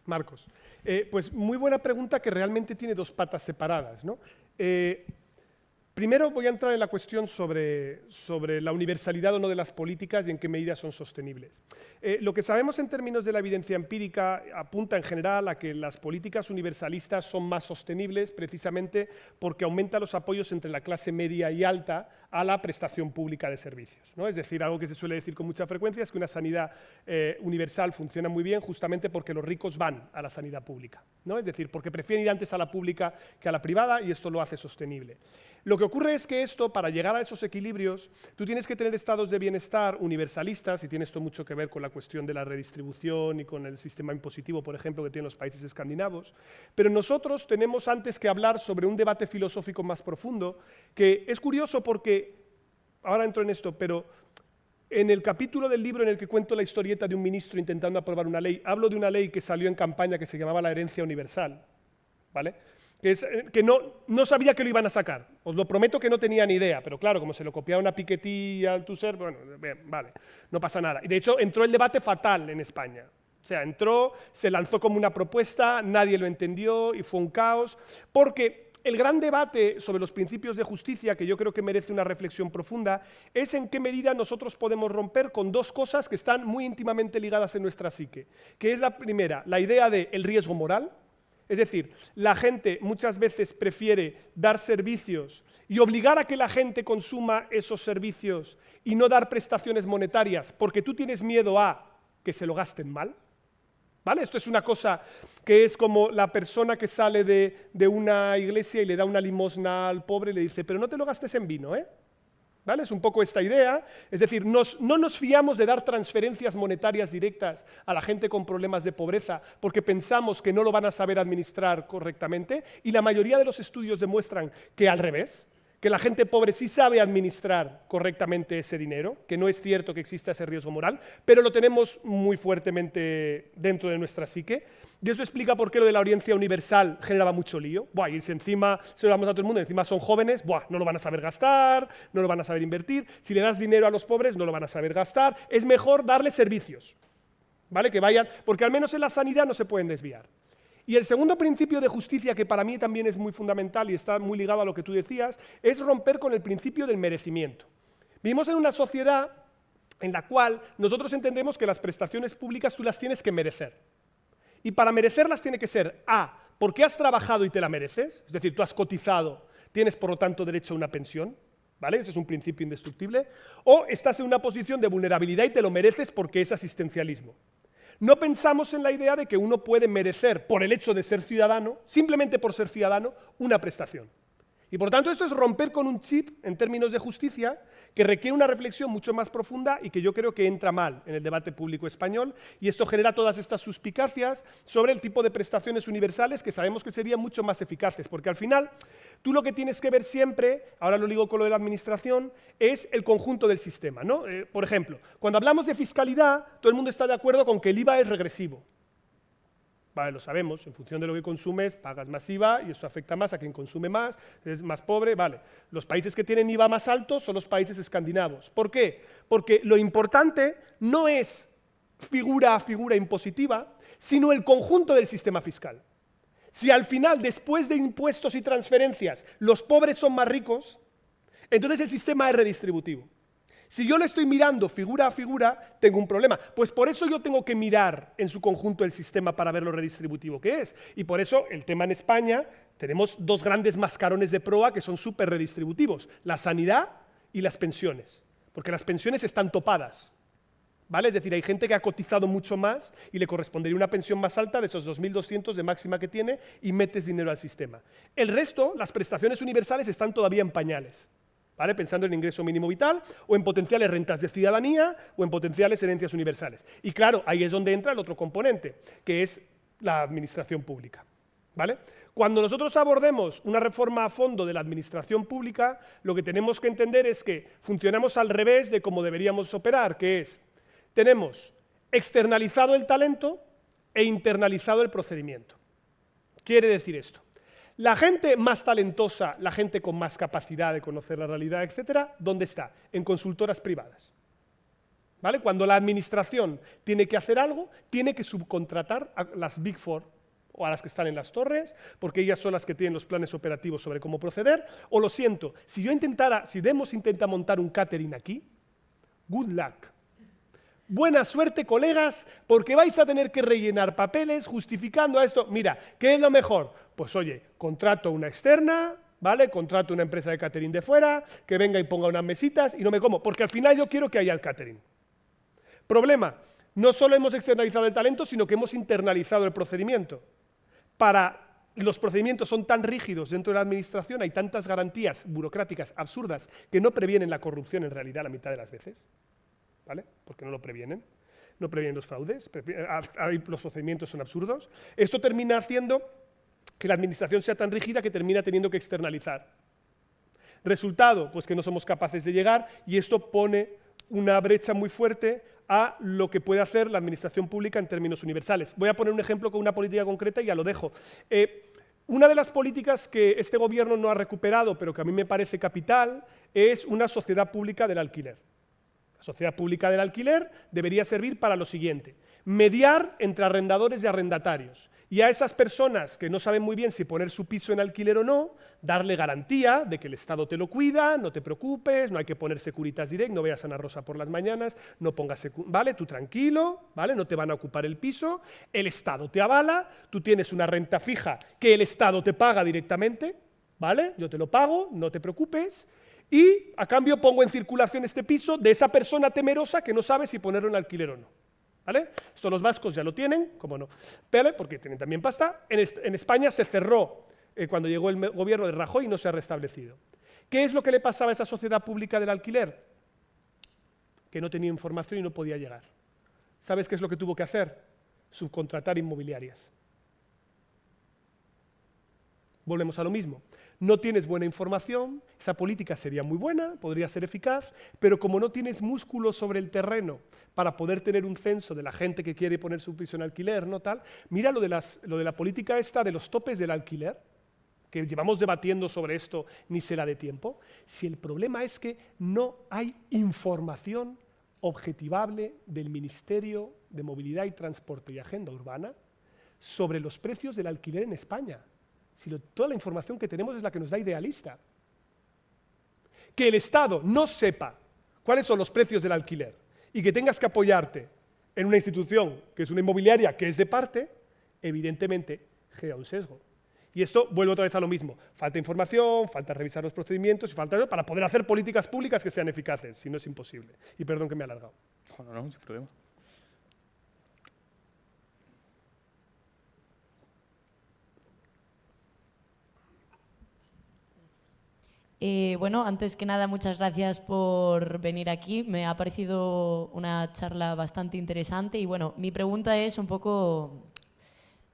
S2: Marcos. Pues muy buena pregunta que realmente tiene dos patas separadas, ¿no? Primero voy a entrar en la cuestión sobre la universalidad o no de las políticas y en qué medida son sostenibles. Lo que sabemos en términos de la evidencia empírica apunta en general a que las políticas universalistas son más sostenibles precisamente porque aumenta los apoyos entre la clase media y alta a la prestación pública de servicios, ¿no? Es decir, algo que se suele decir con mucha frecuencia es que una sanidad universal funciona muy bien justamente porque los ricos van a la sanidad pública, ¿no? Es decir, porque prefieren ir antes a la pública que a la privada y esto lo hace sostenible. Lo que ocurre es que esto, para llegar a esos equilibrios, tú tienes que tener estados de bienestar universalistas, y tiene esto mucho que ver con la cuestión de la redistribución y con el sistema impositivo, por ejemplo, que tienen los países escandinavos, pero nosotros tenemos antes que hablar sobre un debate filosófico más profundo, que es curioso porque, ahora entro en esto, pero en el capítulo del libro en el que cuento la historieta de un ministro intentando aprobar una ley, hablo de una ley que salió en campaña que se llamaba la herencia universal, ¿vale? Que no sabía que lo iban a sacar. Os lo prometo que no tenía ni idea, pero claro, como se lo copiaron a Piketty y a Althusser, bueno, bien, vale, no pasa nada. Y de hecho entró el debate fatal en España. O sea, entró, se lanzó como una propuesta, nadie lo entendió y fue un caos, porque el gran debate sobre los principios de justicia, que yo creo que merece una reflexión profunda, es en qué medida nosotros podemos romper con dos cosas que están muy íntimamente ligadas en nuestra psique, que es la primera, la idea del riesgo moral. Es decir, la gente muchas veces prefiere dar servicios y obligar a que la gente consuma esos servicios y no dar prestaciones monetarias porque tú tienes miedo a que se lo gasten mal. ¿Vale? Esto es una cosa que es como la persona que sale de una iglesia y le da una limosna al pobre y le dice, pero no te lo gastes en vino, ¿eh? ¿Vale? Es un poco esta idea, es decir, no nos fiamos de dar transferencias monetarias directas a la gente con problemas de pobreza porque pensamos que no lo van a saber administrar correctamente y la mayoría de los estudios demuestran que al revés, que la gente pobre sí sabe administrar correctamente ese dinero, que no es cierto que exista ese riesgo moral, pero lo tenemos muy fuertemente dentro de nuestra psique. Y eso explica por qué lo de la herencia universal generaba mucho lío. Buah, y si encima se lo damos a todo el mundo, encima son jóvenes, buah, no lo van a saber gastar, no lo van a saber invertir. Si le das dinero a los pobres, no lo van a saber gastar. Es mejor darles servicios, ¿vale? Que vayan, porque al menos en la sanidad no se pueden desviar. Y el segundo principio de justicia, que para mí también es muy fundamental y está muy ligado a lo que tú decías, es romper con el principio del merecimiento. Vivimos en una sociedad en la cual nosotros entendemos que las prestaciones públicas tú las tienes que merecer. Y para merecerlas tiene que ser A, porque has trabajado y te la mereces, es decir, tú has cotizado, tienes por lo tanto derecho a una pensión, ¿vale? Ese es un principio indestructible. O estás en una posición de vulnerabilidad y te lo mereces porque es asistencialismo. No pensamos en la idea de que uno puede merecer, por el hecho de ser ciudadano, simplemente por ser ciudadano, una prestación. Y por tanto esto es romper con un chip en términos de justicia que requiere una reflexión mucho más profunda y que yo creo que entra mal en el debate público español y esto genera todas estas suspicacias sobre el tipo de prestaciones universales que sabemos que serían mucho más eficaces, porque al final tú lo que tienes que ver siempre, ahora lo ligo con lo de la administración, es el conjunto del sistema, ¿no? Por ejemplo, cuando hablamos de fiscalidad, todo el mundo está de acuerdo con que el IVA es regresivo. Vale, lo sabemos, en función de lo que consumes, pagas más IVA y eso afecta más a quien consume más, es más pobre, vale. Los países que tienen IVA más alto son los países escandinavos. ¿Por qué? Porque lo importante no es figura a figura impositiva, sino el conjunto del sistema fiscal. Si al final, después de impuestos y transferencias, los pobres son más ricos, entonces el sistema es redistributivo. Si yo le estoy mirando figura a figura, tengo un problema. Pues por eso yo tengo que mirar en su conjunto el sistema para ver lo redistributivo que es. Y por eso el tema en España, tenemos dos grandes mascarones de proa que son súper redistributivos, la sanidad y las pensiones, porque las pensiones están topadas. ¿Vale? Es decir, hay gente que ha cotizado mucho más y le correspondería una pensión más alta de esos 2.200 de máxima que tiene y metes dinero al sistema. El resto, las prestaciones universales, están todavía en pañales. ¿Vale? Pensando en el ingreso mínimo vital o en potenciales rentas de ciudadanía o en potenciales herencias universales. Y claro, ahí es donde entra el otro componente, que es la administración pública. ¿Vale? Cuando nosotros abordemos una reforma a fondo de la administración pública, lo que tenemos que entender es que funcionamos al revés de cómo deberíamos operar, que es, tenemos externalizado el talento e internalizado el procedimiento. Quiere decir esto. La gente más talentosa, la gente con más capacidad de conocer la realidad, etcétera, ¿dónde está? En consultoras privadas. ¿Vale? Cuando la administración tiene que hacer algo, tiene que subcontratar a las Big Four o a las que están en las torres, porque ellas son las que tienen los planes operativos sobre cómo proceder. O lo siento, si Demos intenta montar un catering aquí, good luck. Buena suerte, colegas, porque vais a tener que rellenar papeles justificando a esto. Mira, ¿qué es lo mejor? Pues oye, contrato una externa, ¿vale? Contrato una empresa de catering de fuera, que venga y ponga unas mesitas y no me como, porque al final yo quiero que haya el catering. Problema, no solo hemos externalizado el talento, sino que hemos internalizado el procedimiento. Los procedimientos son tan rígidos dentro de la administración, hay tantas garantías burocráticas absurdas que no previenen la corrupción en realidad la mitad de las veces. ¿Vale? Porque no lo previenen. No previenen los fraudes, los procedimientos son absurdos. Esto termina haciendo que la administración sea tan rígida que termina teniendo que externalizar. Resultado, pues que no somos capaces de llegar y esto pone una brecha muy fuerte a lo que puede hacer la administración pública en términos universales. Voy a poner un ejemplo con una política concreta y ya lo dejo. Una de las políticas que este gobierno no ha recuperado, pero que a mí me parece capital, es una sociedad pública del alquiler. La sociedad pública del alquiler debería servir para lo siguiente: mediar entre arrendadores y arrendatarios. Y a esas personas que no saben muy bien si poner su piso en alquiler o no, darle garantía de que el Estado te lo cuida, no te preocupes, no hay que poner Securitas Direct, no veas a Ana Rosa por las mañanas, no pongas, ¿vale? Tú tranquilo, ¿vale? No te van a ocupar el piso, el Estado te avala, tú tienes una renta fija que el Estado te paga directamente, ¿vale? Yo te lo pago, no te preocupes. Y a cambio pongo en circulación este piso de esa persona temerosa que no sabe si ponerlo en alquiler o no. ¿Vale? Esto los vascos ya lo tienen, como no, pero porque tienen también pasta. En España se cerró cuando llegó el gobierno de Rajoy y no se ha restablecido. ¿Qué es lo que le pasaba a esa sociedad pública del alquiler? Que no tenía información y no podía llegar. ¿Sabes qué es lo que tuvo que hacer? Subcontratar inmobiliarias. Volvemos a lo mismo. No tienes buena información, esa política sería muy buena, podría ser eficaz, pero como no tienes músculo sobre el terreno para poder tener un censo de la gente que quiere poner su piso en alquiler, ¿no? Tal, mira lo de la política esta de los topes del alquiler, que llevamos debatiendo sobre esto ni será de tiempo. Si el problema es que no hay información objetivable del Ministerio de Movilidad y Transporte y Agenda Urbana sobre los precios del alquiler en España. Si toda la información que tenemos es la que nos da Idealista. Que el Estado no sepa cuáles son los precios del alquiler y que tengas que apoyarte en una institución que es una inmobiliaria que es de parte, evidentemente genera un sesgo. Y esto vuelve otra vez a lo mismo. Falta información, falta revisar los procedimientos y falta para poder hacer políticas públicas que sean eficaces, si no es imposible. Y perdón que me he alargado.
S1: No, sin problema.
S4: Bueno, antes que nada, muchas gracias por venir aquí. Me ha parecido una charla bastante interesante y bueno, mi pregunta es un poco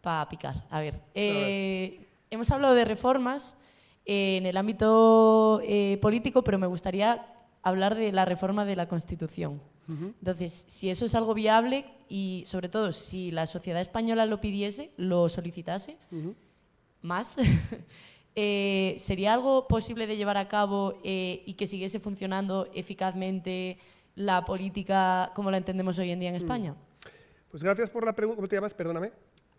S4: para picar. A ver, hemos hablado de reformas en el ámbito político, pero me gustaría hablar de la reforma de la Constitución. Entonces, si eso es algo viable y sobre todo si la sociedad española lo pidiese, lo solicitase, más... ¿sería algo posible de llevar a cabo y que siguiese funcionando eficazmente la política como la entendemos hoy en día en España?
S2: Pues gracias por la pregunta. ¿Cómo te llamas? Perdóname.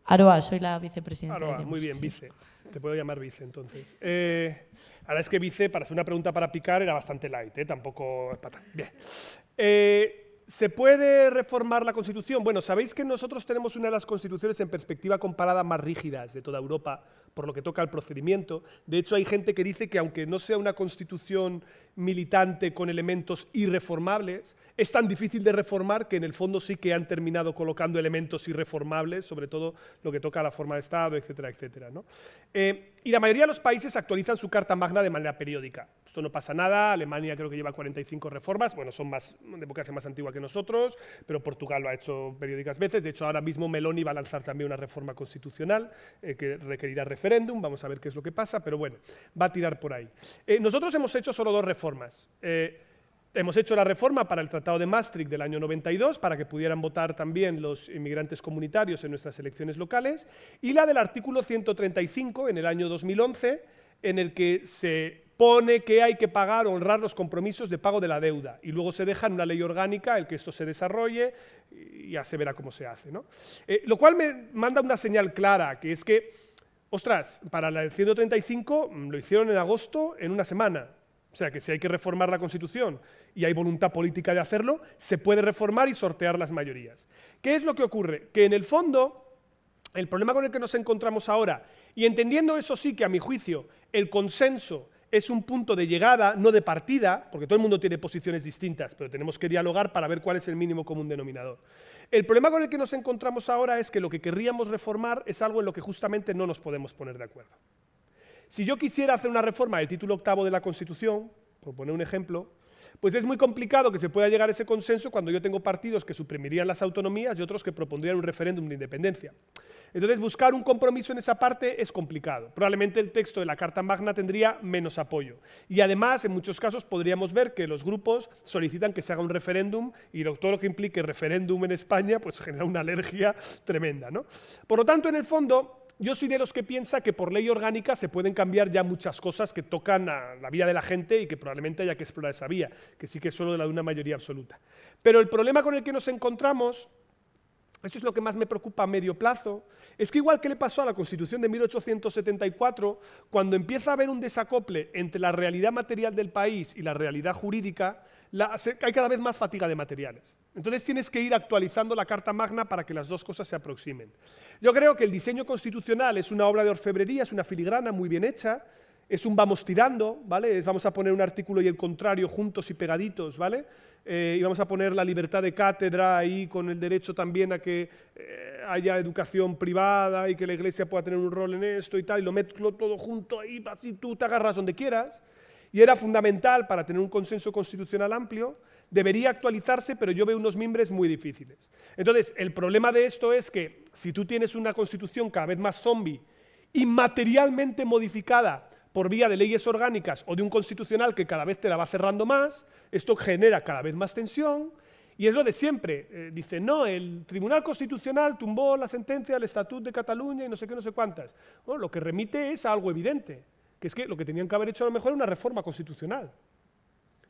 S4: Aroa, soy la vicepresidenta.
S2: Aroa,
S4: de
S2: muy bien,
S4: sí.
S2: vice. Te puedo llamar vice, entonces. Ahora es que vice, para ser una pregunta para picar, era bastante light, tampoco es para tan- Bien. ¿Se puede reformar la Constitución? Bueno, sabéis que nosotros tenemos una de las constituciones en perspectiva comparada más rígidas de toda Europa, por lo que toca al procedimiento. De hecho, hay gente que dice que aunque no sea una constitución militante con elementos irreformables, es tan difícil de reformar que en el fondo sí que han terminado colocando elementos irreformables, sobre todo lo que toca a la forma de Estado, etcétera, etcétera, ¿no? Y la mayoría de los países actualizan su Carta Magna de manera periódica. Esto no pasa nada, Alemania creo que lleva 45 reformas, bueno, son más, de democracia más antigua que nosotros, pero Portugal lo ha hecho periódicas veces. De hecho, ahora mismo Meloni va a lanzar también una reforma constitucional que requerirá referéndum, vamos a ver qué es lo que pasa, pero bueno, va a tirar por ahí. Nosotros hemos hecho solo 2 reformas. Hemos hecho la reforma para el Tratado de Maastricht del año 92, para que pudieran votar también los inmigrantes comunitarios en nuestras elecciones locales, y la del artículo 135 en el año 2011, en el que se pone que hay que pagar o honrar los compromisos de pago de la deuda, y luego se deja en una ley orgánica el que esto se desarrolle y ya se verá cómo se hace, ¿no? Lo cual me manda una señal clara, que es que, ostras, para la del 135 lo hicieron en agosto en una semana. O sea, que si hay que reformar la Constitución y hay voluntad política de hacerlo, se puede reformar y sortear las mayorías. ¿Qué es lo que ocurre? Que en el fondo, el problema con el que nos encontramos ahora, y entendiendo eso sí que a mi juicio el consenso es un punto de llegada, no de partida, porque todo el mundo tiene posiciones distintas, pero tenemos que dialogar para ver cuál es el mínimo común denominador. El problema con el que nos encontramos ahora es que lo que querríamos reformar es algo en lo que justamente no nos podemos poner de acuerdo. Si yo quisiera hacer una reforma del título 8º de la Constitución, por poner un ejemplo, pues es muy complicado que se pueda llegar a ese consenso cuando yo tengo partidos que suprimirían las autonomías y otros que propondrían un referéndum de independencia. Entonces, buscar un compromiso en esa parte es complicado. Probablemente el texto de la Carta Magna tendría menos apoyo. Y además, en muchos casos, podríamos ver que los grupos solicitan que se haga un referéndum y todo lo que implique referéndum en España pues genera una alergia tremenda, ¿no? Por lo tanto, en el fondo, yo soy de los que piensa que por ley orgánica se pueden cambiar ya muchas cosas que tocan a la vida de la gente y que probablemente haya que explorar esa vía, que sí que es solo la de una mayoría absoluta. Pero el problema con el que nos encontramos, esto es lo que más me preocupa a medio plazo, es que igual que le pasó a la Constitución de 1874, cuando empieza a haber un desacople entre la realidad material del país y la realidad jurídica, hay cada vez más fatiga de materiales. Entonces tienes que ir actualizando la Carta Magna para que las dos cosas se aproximen. Yo creo que el diseño constitucional es una obra de orfebrería, es una filigrana muy bien hecha, es un vamos tirando, ¿vale? Vamos a poner un artículo y el contrario juntos y pegaditos, ¿vale? Y vamos a poner la libertad de cátedra ahí con el derecho también a que haya educación privada y que la Iglesia pueda tener un rol en esto y tal, y lo mezclo todo junto ahí, así tú te agarras donde quieras. Y era fundamental para tener un consenso constitucional amplio, debería actualizarse, pero yo veo unos mimbres muy difíciles. Entonces, el problema de esto es que si tú tienes una constitución cada vez más zombie y materialmente modificada por vía de leyes orgánicas o de un constitucional que cada vez te la va cerrando más, esto genera cada vez más tensión y es lo de siempre. Dicen, no, el Tribunal Constitucional tumbó la sentencia del Estatut de Cataluña y no sé qué, no sé cuántas. Bueno, lo que remite es a algo evidente, que es que lo que tenían que haber hecho a lo mejor era una reforma constitucional.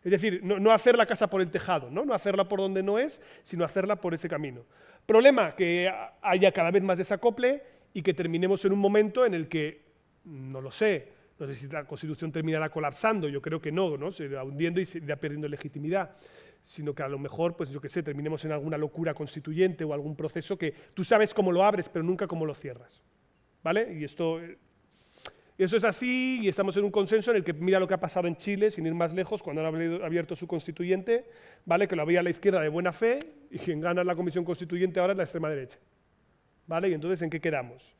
S2: Es decir, no hacer la casa por el tejado, no hacerla por donde no es, sino hacerla por ese camino. Problema, que haya cada vez más desacople y que terminemos en un momento en el que, no sé si la Constitución terminará colapsando, yo creo que no, se irá hundiendo y se irá perdiendo legitimidad, sino que a lo mejor, pues yo qué sé, terminemos en alguna locura constituyente o algún proceso que tú sabes cómo lo abres, pero nunca cómo lo cierras, ¿vale? Y esto es así y estamos en un consenso en el que mira lo que ha pasado en Chile, sin ir más lejos, cuando han abierto su constituyente, ¿vale? Que lo había la izquierda de buena fe y quien gana la comisión constituyente ahora es la extrema derecha, ¿vale? Y entonces, ¿en qué quedamos?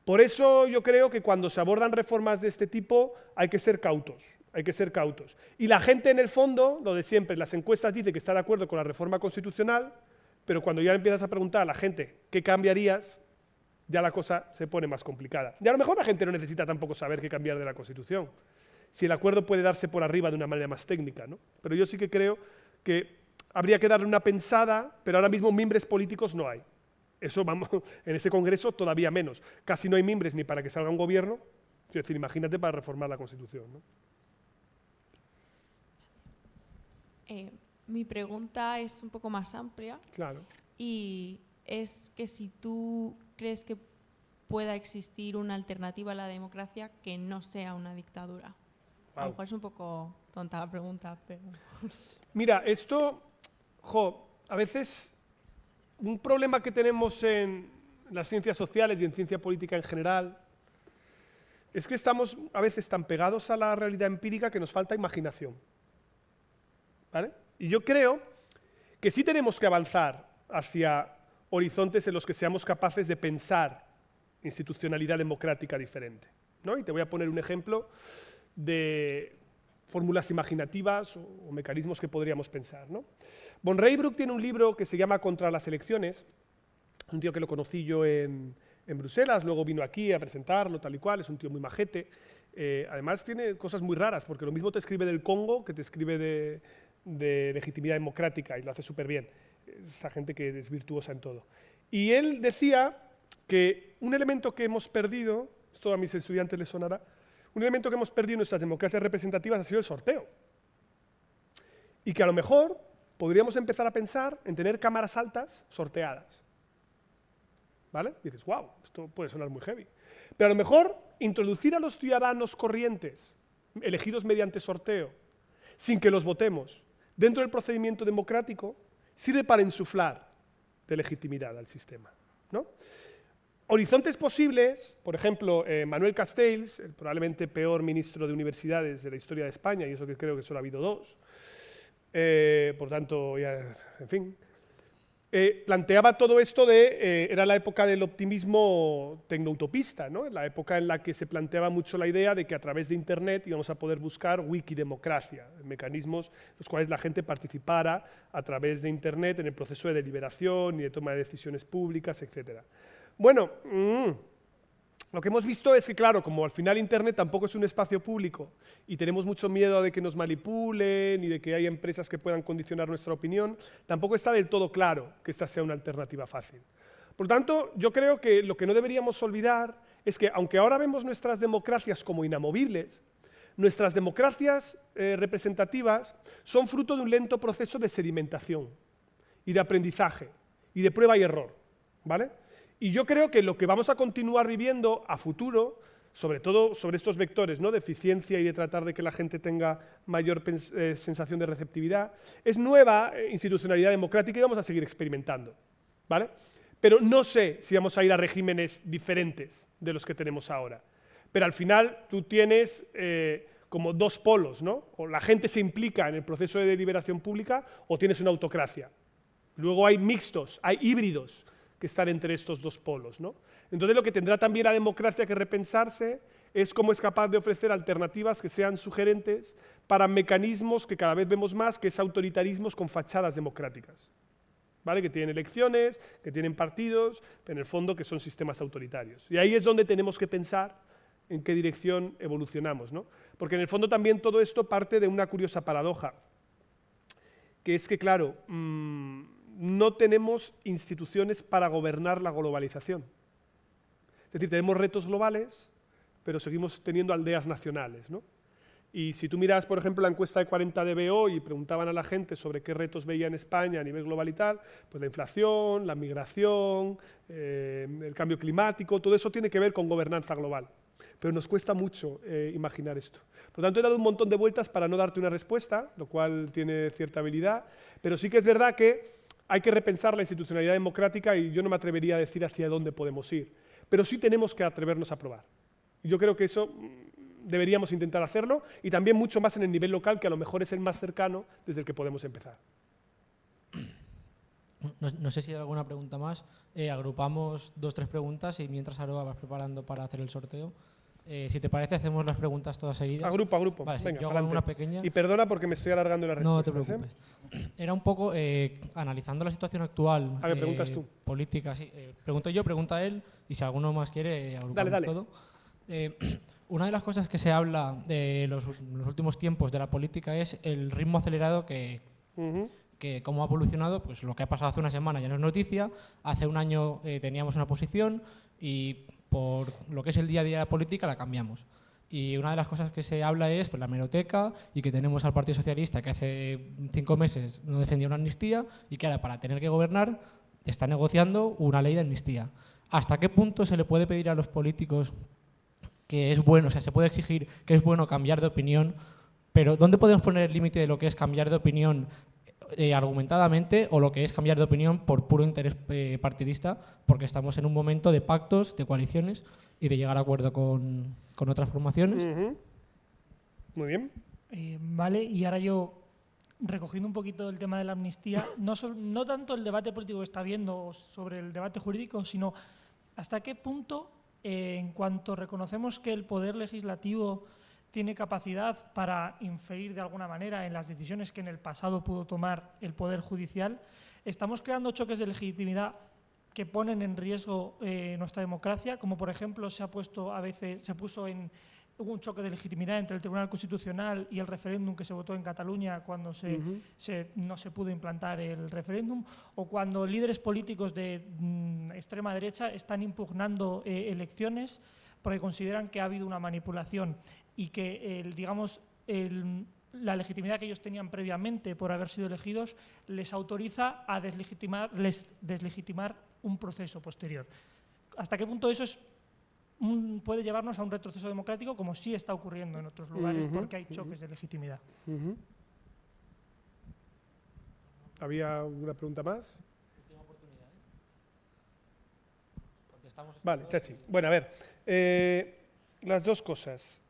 S2: Por eso yo creo que cuando se abordan reformas de este tipo hay que ser cautos, Y la gente en el fondo, lo de siempre, en las encuestas dice que está de acuerdo con la reforma constitucional, pero cuando ya empiezas a preguntar a la gente qué cambiarías, ya la cosa se pone más complicada. Y a lo mejor la gente no necesita tampoco saber qué cambiar de la Constitución, si el acuerdo puede darse por arriba de una manera más técnica, ¿no? Pero yo sí que creo que habría que darle una pensada, pero ahora mismo mimbres políticos no hay. Eso, vamos, en ese Congreso todavía menos. Casi no hay mimbres ni para que salga un gobierno, es decir, imagínate para reformar la Constitución, ¿no?
S5: Mi pregunta es un poco más amplia.
S2: Claro.
S5: Y es que si tú crees que pueda existir una alternativa a la democracia que no sea una dictadura? A lo mejor es un poco tonta la pregunta, pero...
S2: Mira, esto, a veces un problema que tenemos en las ciencias sociales y en ciencia política en general es que estamos a veces tan pegados a la realidad empírica que nos falta imaginación. ¿Vale? Y yo creo que sí tenemos que avanzar hacia horizontes en los que seamos capaces de pensar institucionalidad democrática diferente, ¿no? Y te voy a poner un ejemplo de fórmulas imaginativas o mecanismos que podríamos pensar, ¿no? Von Reybrouck tiene un libro que se llama Contra las elecciones, un tío que lo conocí yo en Bruselas, luego vino aquí a presentarlo, tal y cual, es un tío muy majete. Además tiene cosas muy raras, porque lo mismo te escribe del Congo que te escribe de legitimidad democrática, y lo hace súper bien. Esa gente que es virtuosa en todo. Y él decía que un elemento que hemos perdido, esto a mis estudiantes les sonará, un elemento que hemos perdido en nuestras democracias representativas ha sido el sorteo. Y que a lo mejor podríamos empezar a pensar en tener cámaras altas sorteadas. ¿Vale? Y dices, wow, esto puede sonar muy heavy. Pero a lo mejor introducir a los ciudadanos corrientes, elegidos mediante sorteo, sin que los votemos, dentro del procedimiento democrático, sirve para insuflar de legitimidad al sistema, ¿no? Horizontes posibles, por ejemplo, Manuel Castells, el probablemente peor ministro de universidades de la historia de España, y eso que creo que solo ha habido dos, por tanto, ya, en fin, planteaba todo esto era la época del optimismo tecnoutopista, ¿no? La época en la que se planteaba mucho la idea de que a través de Internet íbamos a poder buscar wikidemocracia, mecanismos en los cuales la gente participara a través de Internet en el proceso de deliberación y de toma de decisiones públicas, etc. Bueno, lo que hemos visto es que, claro, como al final Internet tampoco es un espacio público y tenemos mucho miedo de que nos manipulen y de que haya empresas que puedan condicionar nuestra opinión, tampoco está del todo claro que esta sea una alternativa fácil. Por lo tanto, yo creo que lo que no deberíamos olvidar es que, aunque ahora vemos nuestras democracias como inamovibles, nuestras democracias representativas son fruto de un lento proceso de sedimentación y de aprendizaje y de prueba y error, ¿vale? Y yo creo que lo que vamos a continuar viviendo a futuro, sobre todo sobre estos vectores, ¿no?, de eficiencia y de tratar de que la gente tenga mayor sensación de receptividad, es nueva institucionalidad democrática y vamos a seguir experimentando, ¿vale? Pero no sé si vamos a ir a regímenes diferentes de los que tenemos ahora. Pero al final tú tienes como dos polos, ¿no? O la gente se implica en el proceso de deliberación pública o tienes una autocracia. Luego hay mixtos, hay híbridos que están entre estos dos polos, ¿no? Entonces lo que tendrá también la democracia que repensarse es cómo es capaz de ofrecer alternativas que sean sugerentes para mecanismos que cada vez vemos más, que es autoritarismos con fachadas democráticas, ¿vale? Que tienen elecciones, que tienen partidos, pero en el fondo que son sistemas autoritarios. Y ahí es donde tenemos que pensar en qué dirección evolucionamos, ¿no? Porque en el fondo también todo esto parte de una curiosa paradoja, que es que, claro, no tenemos instituciones para gobernar la globalización. Es decir, tenemos retos globales, pero seguimos teniendo aldeas nacionales, ¿no? Y si tú miras, por ejemplo, la encuesta de 40 de BO y preguntaban a la gente sobre qué retos veía en España a nivel global y tal, pues la inflación, la migración, el cambio climático, todo eso tiene que ver con gobernanza global. Pero nos cuesta mucho imaginar esto. Por lo tanto, he dado un montón de vueltas para no darte una respuesta, lo cual tiene cierta habilidad, pero sí que es verdad que hay que repensar la institucionalidad democrática y yo no me atrevería a decir hacia dónde podemos ir. Pero sí tenemos que atrevernos a probar. Y yo creo que eso deberíamos intentar hacerlo y también mucho más en el nivel local, que a lo mejor es el más cercano desde el que podemos empezar.
S6: No sé si hay alguna pregunta más. Agrupamos 2 o 3 preguntas y mientras Aroa vas preparando para hacer el sorteo. Si te parece, hacemos las preguntas todas seguidas.
S2: A grupo.
S6: Vale, sí,
S2: Venga,
S6: yo hago una pequeña.
S2: Y perdona porque me estoy alargando en la respuesta.
S6: No te preocupes. Era un poco analizando la situación actual.
S2: ¿Me preguntas tú?
S6: Política, sí. Pregunto yo, pregunta él, y si alguno más quiere, agrupamos
S2: dale.
S6: todo. Una de las cosas que se habla de los últimos tiempos de la política es el ritmo acelerado que cómo ha evolucionado. Pues lo que ha pasado hace una semana ya no es noticia. Hace un año teníamos una posición y por lo que es el día a día de la política la cambiamos. Y una de las cosas que se habla es pues, la hemeroteca y que tenemos al Partido Socialista que hace 5 meses no defendía una amnistía y que ahora para tener que gobernar está negociando una ley de amnistía. ¿hasta qué punto se le puede pedir a los políticos que es bueno, o sea, se puede exigir que es bueno cambiar de opinión, pero ¿dónde podemos poner el límite de lo que es cambiar de opinión argumentadamente o lo que es cambiar de opinión por puro interés partidista? Porque estamos en un momento de pactos, de coaliciones y de llegar a acuerdo con otras formaciones.
S2: Muy bien.
S7: Vale, y ahora yo, recogiendo un poquito el tema de la amnistía, no tanto el debate político que está habiendo sobre el debate jurídico, sino hasta qué punto, en cuanto reconocemos que el poder legislativo tiene capacidad para inferir de alguna manera en las decisiones que en el pasado pudo tomar el poder judicial, estamos creando choques de legitimidad que ponen en riesgo nuestra democracia, como por ejemplo se puso en un choque de legitimidad entre el Tribunal Constitucional y el referéndum que se votó en Cataluña cuando no se pudo implantar el referéndum, o cuando líderes políticos de extrema derecha están impugnando elecciones porque consideran que ha habido una manipulación y que, la legitimidad que ellos tenían previamente por haber sido elegidos les autoriza a deslegitimar un proceso posterior. ¿Hasta qué punto eso puede llevarnos a un retroceso democrático, como sí está ocurriendo en otros lugares, porque hay choques de legitimidad?
S2: ¿Había alguna pregunta más?
S6: Última oportunidad, Contestamos.
S2: Vale, Chachi. Bueno, a ver, las dos cosas.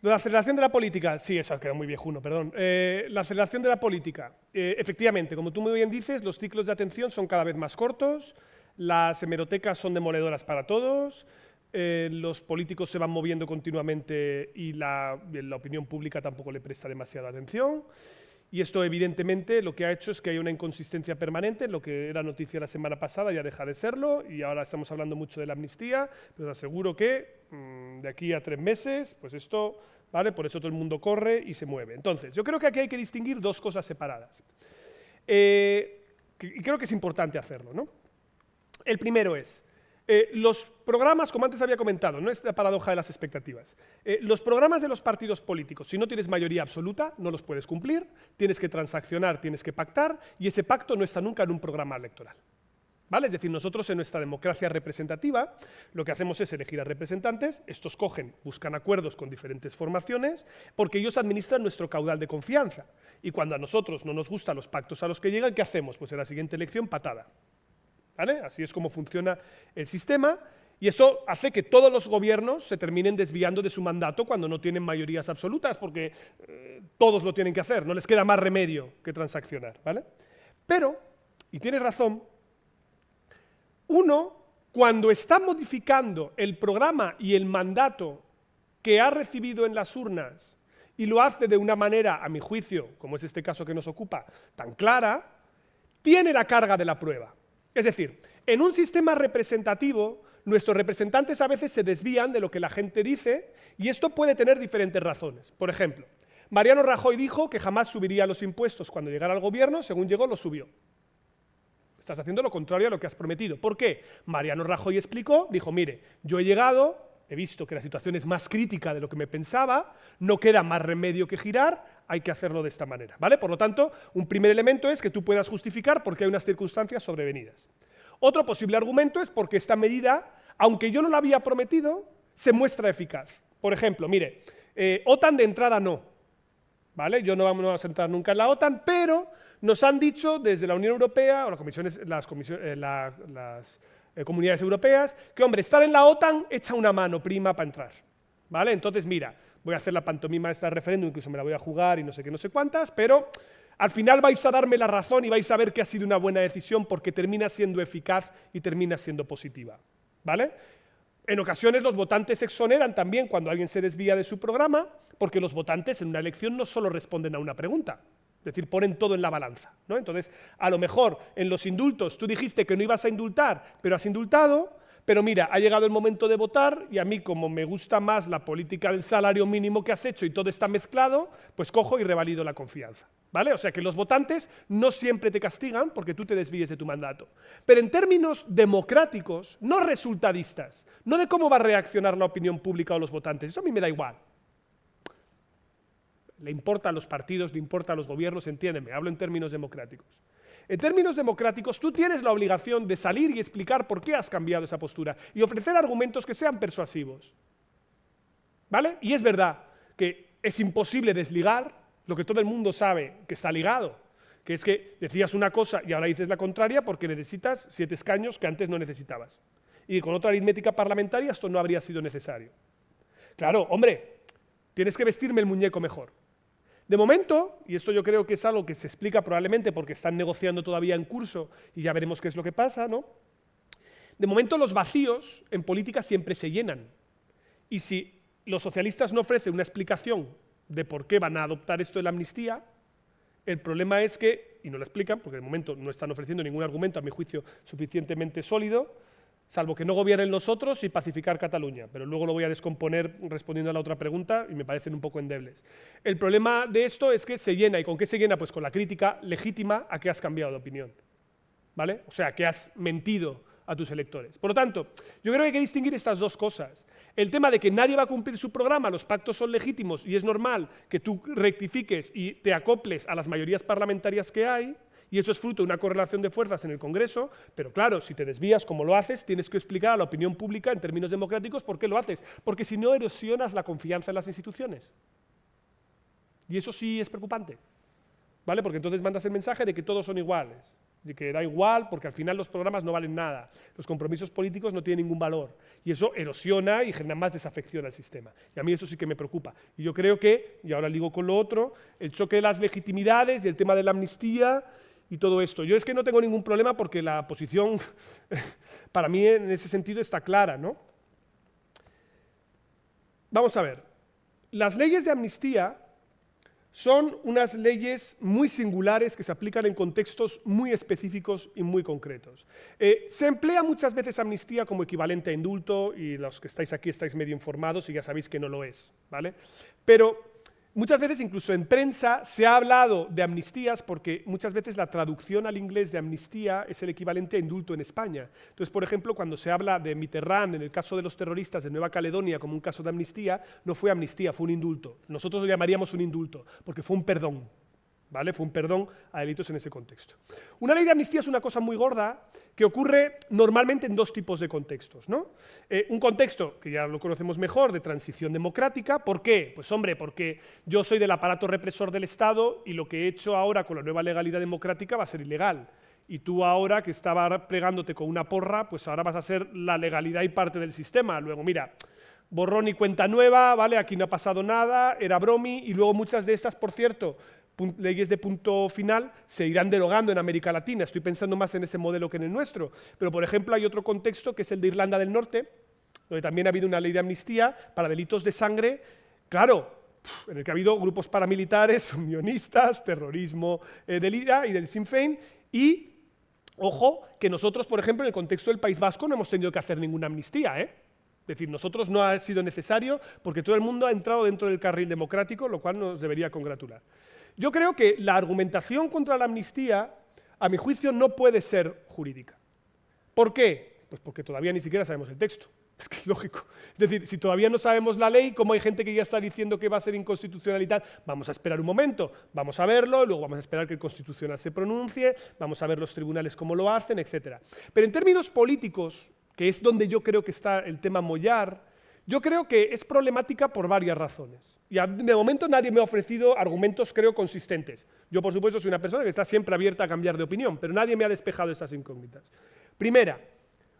S2: La aceleración de la política, sí, eso ha quedado muy viejuno, perdón. La aceleración de la política, efectivamente, como tú muy bien dices, los ciclos de atención son cada vez más cortos, las hemerotecas son demoledoras para todos, los políticos se van moviendo continuamente y la opinión pública tampoco le presta demasiada atención. Y esto, evidentemente, lo que ha hecho es que hay una inconsistencia permanente. Lo que era noticia la semana pasada ya deja de serlo y ahora estamos hablando mucho de la amnistía, pero os aseguro que de aquí a 3 meses, pues esto, ¿vale? Por eso todo el mundo corre y se mueve. Entonces, yo creo que aquí hay que distinguir dos cosas separadas. Y creo que es importante hacerlo, ¿no? El primero es, los programas, como antes había comentado, no es la paradoja de las expectativas. Los programas de los partidos políticos, si no tienes mayoría absoluta, no los puedes cumplir, tienes que transaccionar, tienes que pactar, y ese pacto no está nunca en un programa electoral. ¿Vale? Es decir, nosotros en nuestra democracia representativa lo que hacemos es elegir a representantes, estos buscan acuerdos con diferentes formaciones, porque ellos administran nuestro caudal de confianza. Y cuando a nosotros no nos gustan los pactos a los que llegan, ¿qué hacemos? Pues en la siguiente elección, patada. ¿Vale? Así es como funciona el sistema, y esto hace que todos los gobiernos se terminen desviando de su mandato cuando no tienen mayorías absolutas, porque todos lo tienen que hacer, no les queda más remedio que transaccionar, ¿vale? Pero, y tienes razón, uno, cuando está modificando el programa y el mandato que ha recibido en las urnas y lo hace de una manera, a mi juicio, como es este caso que nos ocupa, tan clara, tiene la carga de la prueba. Es decir, en un sistema representativo, nuestros representantes a veces se desvían de lo que la gente dice y esto puede tener diferentes razones. Por ejemplo, Mariano Rajoy dijo que jamás subiría los impuestos cuando llegara al gobierno, según llegó los subió. Estás haciendo lo contrario a lo que has prometido. ¿Por qué? Mariano Rajoy explicó, dijo, mire, yo he llegado, he visto que la situación es más crítica de lo que me pensaba, no queda más remedio que girar, hay que hacerlo de esta manera, ¿vale? Por lo tanto, un primer elemento es que tú puedas justificar porque hay unas circunstancias sobrevenidas. Otro posible argumento es porque esta medida, aunque yo no la había prometido, se muestra eficaz. Por ejemplo, mire, OTAN de entrada no, ¿vale? Yo no vamos a entrar nunca en la OTAN, pero nos han dicho desde la Unión Europea o las comunidades europeas que, hombre, estar en la OTAN echa una mano prima para entrar, ¿vale? Entonces, mira, voy a hacer la pantomima de este referéndum, incluso me la voy a jugar y no sé qué, no sé cuántas, pero al final vais a darme la razón y vais a ver que ha sido una buena decisión porque termina siendo eficaz y termina siendo positiva, ¿vale? En ocasiones los votantes exoneran también cuando alguien se desvía de su programa, porque los votantes en una elección no solo responden a una pregunta, es decir, ponen todo en la balanza, ¿no? Entonces, a lo mejor en los indultos tú dijiste que no ibas a indultar, pero has indultado, pero mira, ha llegado el momento de votar y a mí, como me gusta más la política del salario mínimo que has hecho y todo está mezclado, pues cojo y revalido la confianza, ¿vale? O sea que los votantes no siempre te castigan porque tú te desvíes de tu mandato. Pero en términos democráticos, no resultadistas, no de cómo va a reaccionar la opinión pública o los votantes, eso a mí me da igual. Le importa a los partidos, le importa a los gobiernos, entiéndeme, hablo en términos democráticos. En términos democráticos, tú tienes la obligación de salir y explicar por qué has cambiado esa postura y ofrecer argumentos que sean persuasivos. ¿Vale? Y es verdad que es imposible desligar lo que todo el mundo sabe que está ligado, que es que decías una cosa y ahora dices la contraria porque necesitas 7 escaños que antes no necesitabas. Y con otra aritmética parlamentaria esto no habría sido necesario. Claro, hombre, tienes que vestirme el muñeco mejor. De momento, y esto yo creo que es algo que se explica probablemente porque están negociando todavía en curso y ya veremos qué es lo que pasa, ¿no? De momento los vacíos en política siempre se llenan. Y si los socialistas no ofrecen una explicación de por qué van a adoptar esto de la amnistía, el problema es que, y no lo explican, porque de momento no están ofreciendo ningún argumento, a mi juicio, suficientemente sólido, salvo que no gobiernen los otros y pacificar Cataluña. Pero luego lo voy a descomponer respondiendo a la otra pregunta y me parecen un poco endebles. El problema de esto es que se llena. ¿Y con qué se llena? Pues con la crítica legítima a que has cambiado de opinión. ¿Vale? O sea, que has mentido a tus electores. Por lo tanto, yo creo que hay que distinguir estas dos cosas. El tema de que nadie va a cumplir su programa, los pactos son legítimos y es normal que tú rectifiques y te acoples a las mayorías parlamentarias que hay, y eso es fruto de una correlación de fuerzas en el Congreso, pero claro, si te desvías como lo haces, tienes que explicar a la opinión pública en términos democráticos por qué lo haces, porque si no erosionas la confianza en las instituciones. Y eso sí es preocupante, ¿vale? Porque entonces mandas el mensaje de que todos son iguales, de que da igual porque al final los programas no valen nada, los compromisos políticos no tienen ningún valor, y eso erosiona y genera más desafección al sistema. Y a mí eso sí que me preocupa. Y yo creo que, y ahora ligo con lo otro, el choque de las legitimidades y el tema de la amnistía y todo esto. Yo es que no tengo ningún problema porque la posición para mí en ese sentido está clara, ¿no? Vamos a ver. Las leyes de amnistía son unas leyes muy singulares que se aplican en contextos muy específicos y muy concretos. Se emplea muchas veces amnistía como equivalente a indulto y los que estáis aquí estáis medio informados y ya sabéis que no lo es, ¿vale? Pero muchas veces, incluso en prensa, se ha hablado de amnistías porque muchas veces la traducción al inglés de amnistía es el equivalente a indulto en España. Entonces, por ejemplo, cuando se habla de Mitterrand en el caso de los terroristas de Nueva Caledonia como un caso de amnistía, no fue amnistía, fue un indulto. Nosotros lo llamaríamos un indulto porque fue un perdón, ¿vale? Fue un perdón a delitos en ese contexto. Una ley de amnistía es una cosa muy gorda que ocurre normalmente en 2 tipos de contextos, ¿no? Un contexto, que ya lo conocemos mejor, de transición democrática. ¿Por qué? Pues hombre, porque yo soy del aparato represor del Estado y lo que he hecho ahora con la nueva legalidad democrática va a ser ilegal. Y tú ahora, que estaba plegándote con una porra, pues ahora vas a ser la legalidad y parte del sistema. Luego, mira, borrón y cuenta nueva, ¿vale? Aquí no ha pasado nada, era bromi, y luego muchas de estas, por cierto, leyes de punto final se irán derogando en América Latina. Estoy pensando más en ese modelo que en el nuestro. Pero, por ejemplo, hay otro contexto que es el de Irlanda del Norte, donde también ha habido una ley de amnistía para delitos de sangre, claro, en el que ha habido grupos paramilitares, unionistas, terrorismo del IRA y del Sinn Féin, y, ojo, que nosotros, por ejemplo, en el contexto del País Vasco no hemos tenido que hacer ninguna amnistía, ¿eh? Es decir, nosotros no ha sido necesario porque todo el mundo ha entrado dentro del carril democrático, lo cual nos debería congratular. Yo creo que la argumentación contra la amnistía, a mi juicio, no puede ser jurídica. ¿Por qué? Pues porque todavía ni siquiera sabemos el texto. Es que es lógico. Es decir, si todavía no sabemos la ley, como hay gente que ya está diciendo que va a ser inconstitucional y tal, vamos a esperar un momento, vamos a verlo, luego vamos a esperar que el Constitucional se pronuncie, vamos a ver los tribunales cómo lo hacen, etc. Pero en términos políticos, que es donde yo creo que está el tema mollar, yo creo que es problemática por varias razones. Y de momento nadie me ha ofrecido argumentos, creo, consistentes. Yo, por supuesto, soy una persona que está siempre abierta a cambiar de opinión, pero nadie me ha despejado esas incógnitas. Primera,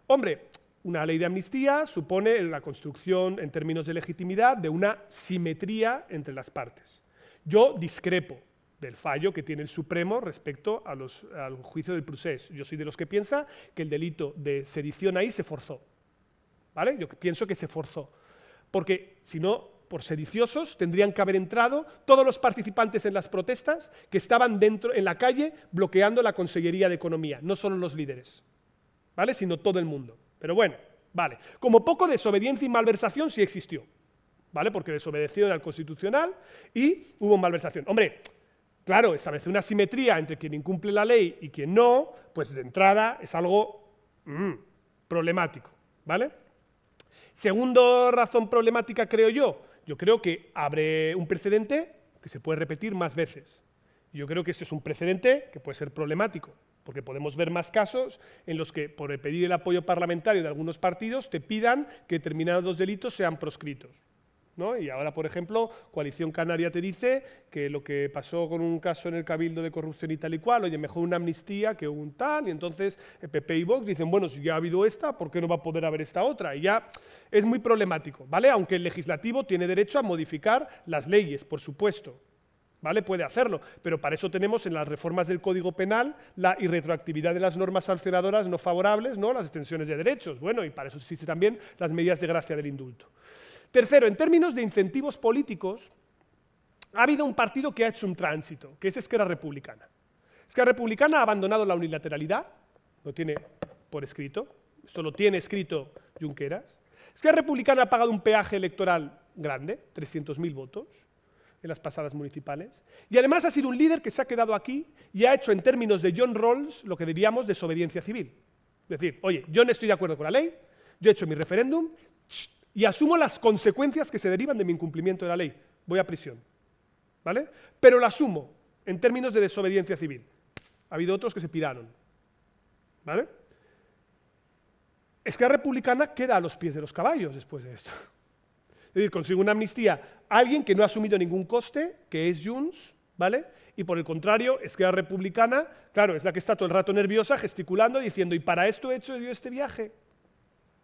S2: hombre, una ley de amnistía supone la construcción, en términos de legitimidad, de una simetría entre las partes. Yo discrepo del fallo que tiene el Supremo respecto al juicio del procés. Yo soy de los que piensa que el delito de sedición ahí se forzó. ¿Vale? Yo pienso que se forzó. Porque si no, por sediciosos tendrían que haber entrado todos los participantes en las protestas que estaban dentro, en la calle, bloqueando la Consellería de Economía, no solo los líderes, ¿vale? Sino todo el mundo. Pero bueno, vale. Como poco, desobediencia y malversación sí existió, ¿vale? Porque desobedecieron al Constitucional y hubo malversación. Hombre, claro, establecer una simetría entre quien incumple la ley y quien no, pues de entrada es algo problemático, ¿vale? Segunda razón problemática, creo yo creo que abre un precedente que se puede repetir más veces. Yo creo que ese es un precedente que puede ser problemático, Porque podemos ver más casos en los que, por pedir el apoyo parlamentario de algunos partidos, te pidan que determinados delitos sean proscritos, ¿no? Y ahora, por ejemplo, Coalición Canaria te dice que lo que pasó con un caso en el Cabildo de corrupción y tal y cual, oye, mejor una amnistía que un tal, y entonces el PP y Vox dicen, bueno, si ya ha habido esta, ¿por qué no va a poder haber esta otra? Y ya es muy problemático, ¿vale? Aunque el legislativo tiene derecho a modificar las leyes, por supuesto, ¿vale? Puede hacerlo, pero para eso tenemos en las reformas del Código Penal la irretroactividad de las normas sancionadoras no favorables, ¿no? Las extensiones de derechos, bueno, y para eso existen también las medidas de gracia del indulto. Tercero, en términos de incentivos políticos, ha habido un partido que ha hecho un tránsito, que es Esquerra Republicana. Esquerra Republicana ha abandonado la unilateralidad, lo tiene por escrito, esto lo tiene escrito Junqueras. Esquerra Republicana ha pagado un peaje electoral grande, 300.000 votos, en las pasadas municipales, y además ha sido un líder que se ha quedado aquí y ha hecho en términos de John Rawls lo que diríamos desobediencia civil. Es decir, oye, yo no estoy de acuerdo con la ley, yo he hecho mi referéndum y asumo las consecuencias que se derivan de mi incumplimiento de la ley. Voy a prisión, ¿vale? Pero lo asumo en términos de desobediencia civil. Ha habido otros que se piraron, ¿vale? Esquerra Republicana queda a los pies de los caballos después de esto. Es decir, consigue una amnistía a alguien que no ha asumido ningún coste, que es Junts, ¿vale? Y por el contrario, Esquerra Republicana, claro, es la que está todo el rato nerviosa, gesticulando, diciendo, ¿y para esto he hecho yo este viaje?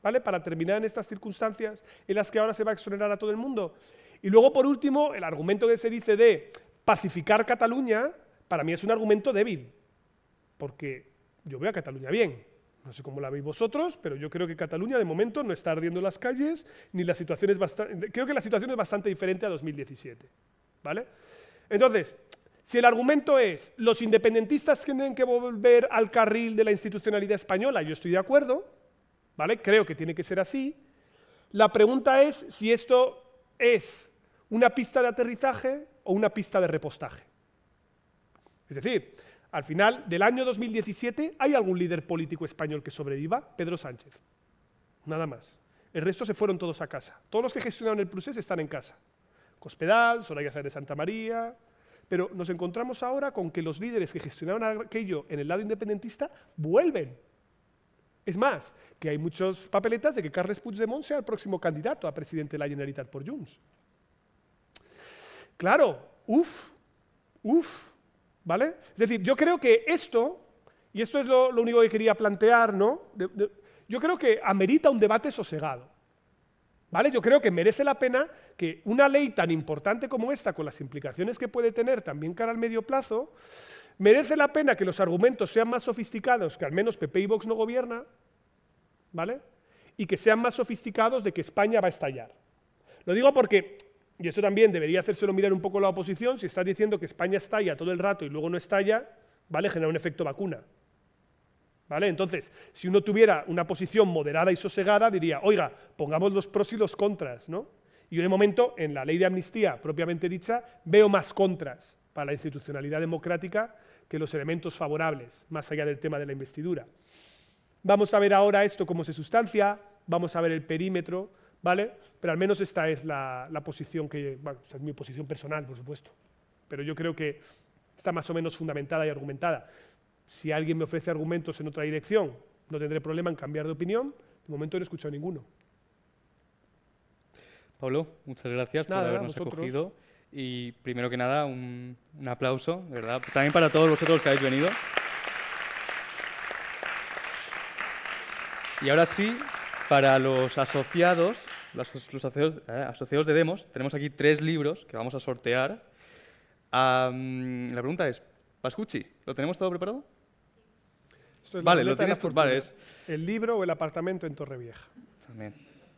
S2: ¿Vale? Para terminar en estas circunstancias en las que ahora se va a exonerar a todo el mundo. Y luego, por último, el argumento que se dice de pacificar Cataluña, para mí es un argumento débil, porque yo veo a Cataluña bien. No sé cómo la veis vosotros, pero yo creo que Cataluña de momento no está ardiendo en las calles, ni la situación es bastante, creo que la situación es bastante diferente a 2017, ¿vale? Entonces, si el argumento es los independentistas tienen que volver al carril de la institucionalidad española, yo estoy de acuerdo, ¿vale? Creo que tiene que ser así. La pregunta es si esto es una pista de aterrizaje o una pista de repostaje. Es decir, al final del año 2017, ¿hay algún líder político español que sobreviva? Pedro Sánchez. Nada más. El resto se fueron todos a casa. Todos los que gestionaron el Procés están en casa. Cospedal, Soraya Sáenz de Santa María. Pero nos encontramos ahora con que los líderes que gestionaron aquello en el lado independentista vuelven. Es más, que hay muchas papeletas de que Carles Puigdemont sea el próximo candidato a presidente de la Generalitat por Junts. Claro, ¿vale? Es decir, yo creo que esto, y esto es lo único que quería plantear, ¿no? Yo creo que amerita un debate sosegado, ¿vale? Yo creo que merece la pena que una ley tan importante como esta, con las implicaciones que puede tener también cara al medio plazo, merece la pena que los argumentos sean más sofisticados, que al menos PP y Vox no gobierna, ¿vale? Y que sean más sofisticados de que España va a estallar. Lo digo porque, y esto también debería hacérselo mirar un poco la oposición, si estás diciendo que España estalla todo el rato y luego no estalla, ¿vale? Genera un efecto vacuna, ¿vale? Entonces, si uno tuviera una posición moderada y sosegada, diría, oiga, pongamos los pros y los contras, ¿no? Y yo de momento, en la ley de amnistía propiamente dicha, veo más contras para la institucionalidad democrática que los elementos favorables, más allá del tema de la investidura. Vamos a ver ahora esto cómo se sustancia, vamos a ver el perímetro, ¿vale? Pero al menos esta es la posición que, bueno, esta es mi posición personal, por supuesto, pero yo creo que está más o menos fundamentada y argumentada. Si alguien me ofrece argumentos en otra dirección, no tendré problema en cambiar de opinión, de momento no he escuchado ninguno.
S1: Pablo, muchas gracias por habernos acogido. Y primero que nada, un aplauso, de verdad, también para todos vosotros que habéis venido. Y ahora sí, para los asociados, asociados de Demos, tenemos aquí 3 libros que vamos a sortear. La pregunta es, Pascucci, ¿lo tenemos todo preparado?
S2: Esto es
S1: vale, lo tienes tú. Vale,
S2: ¿El libro o el apartamento en Torrevieja?
S1: También.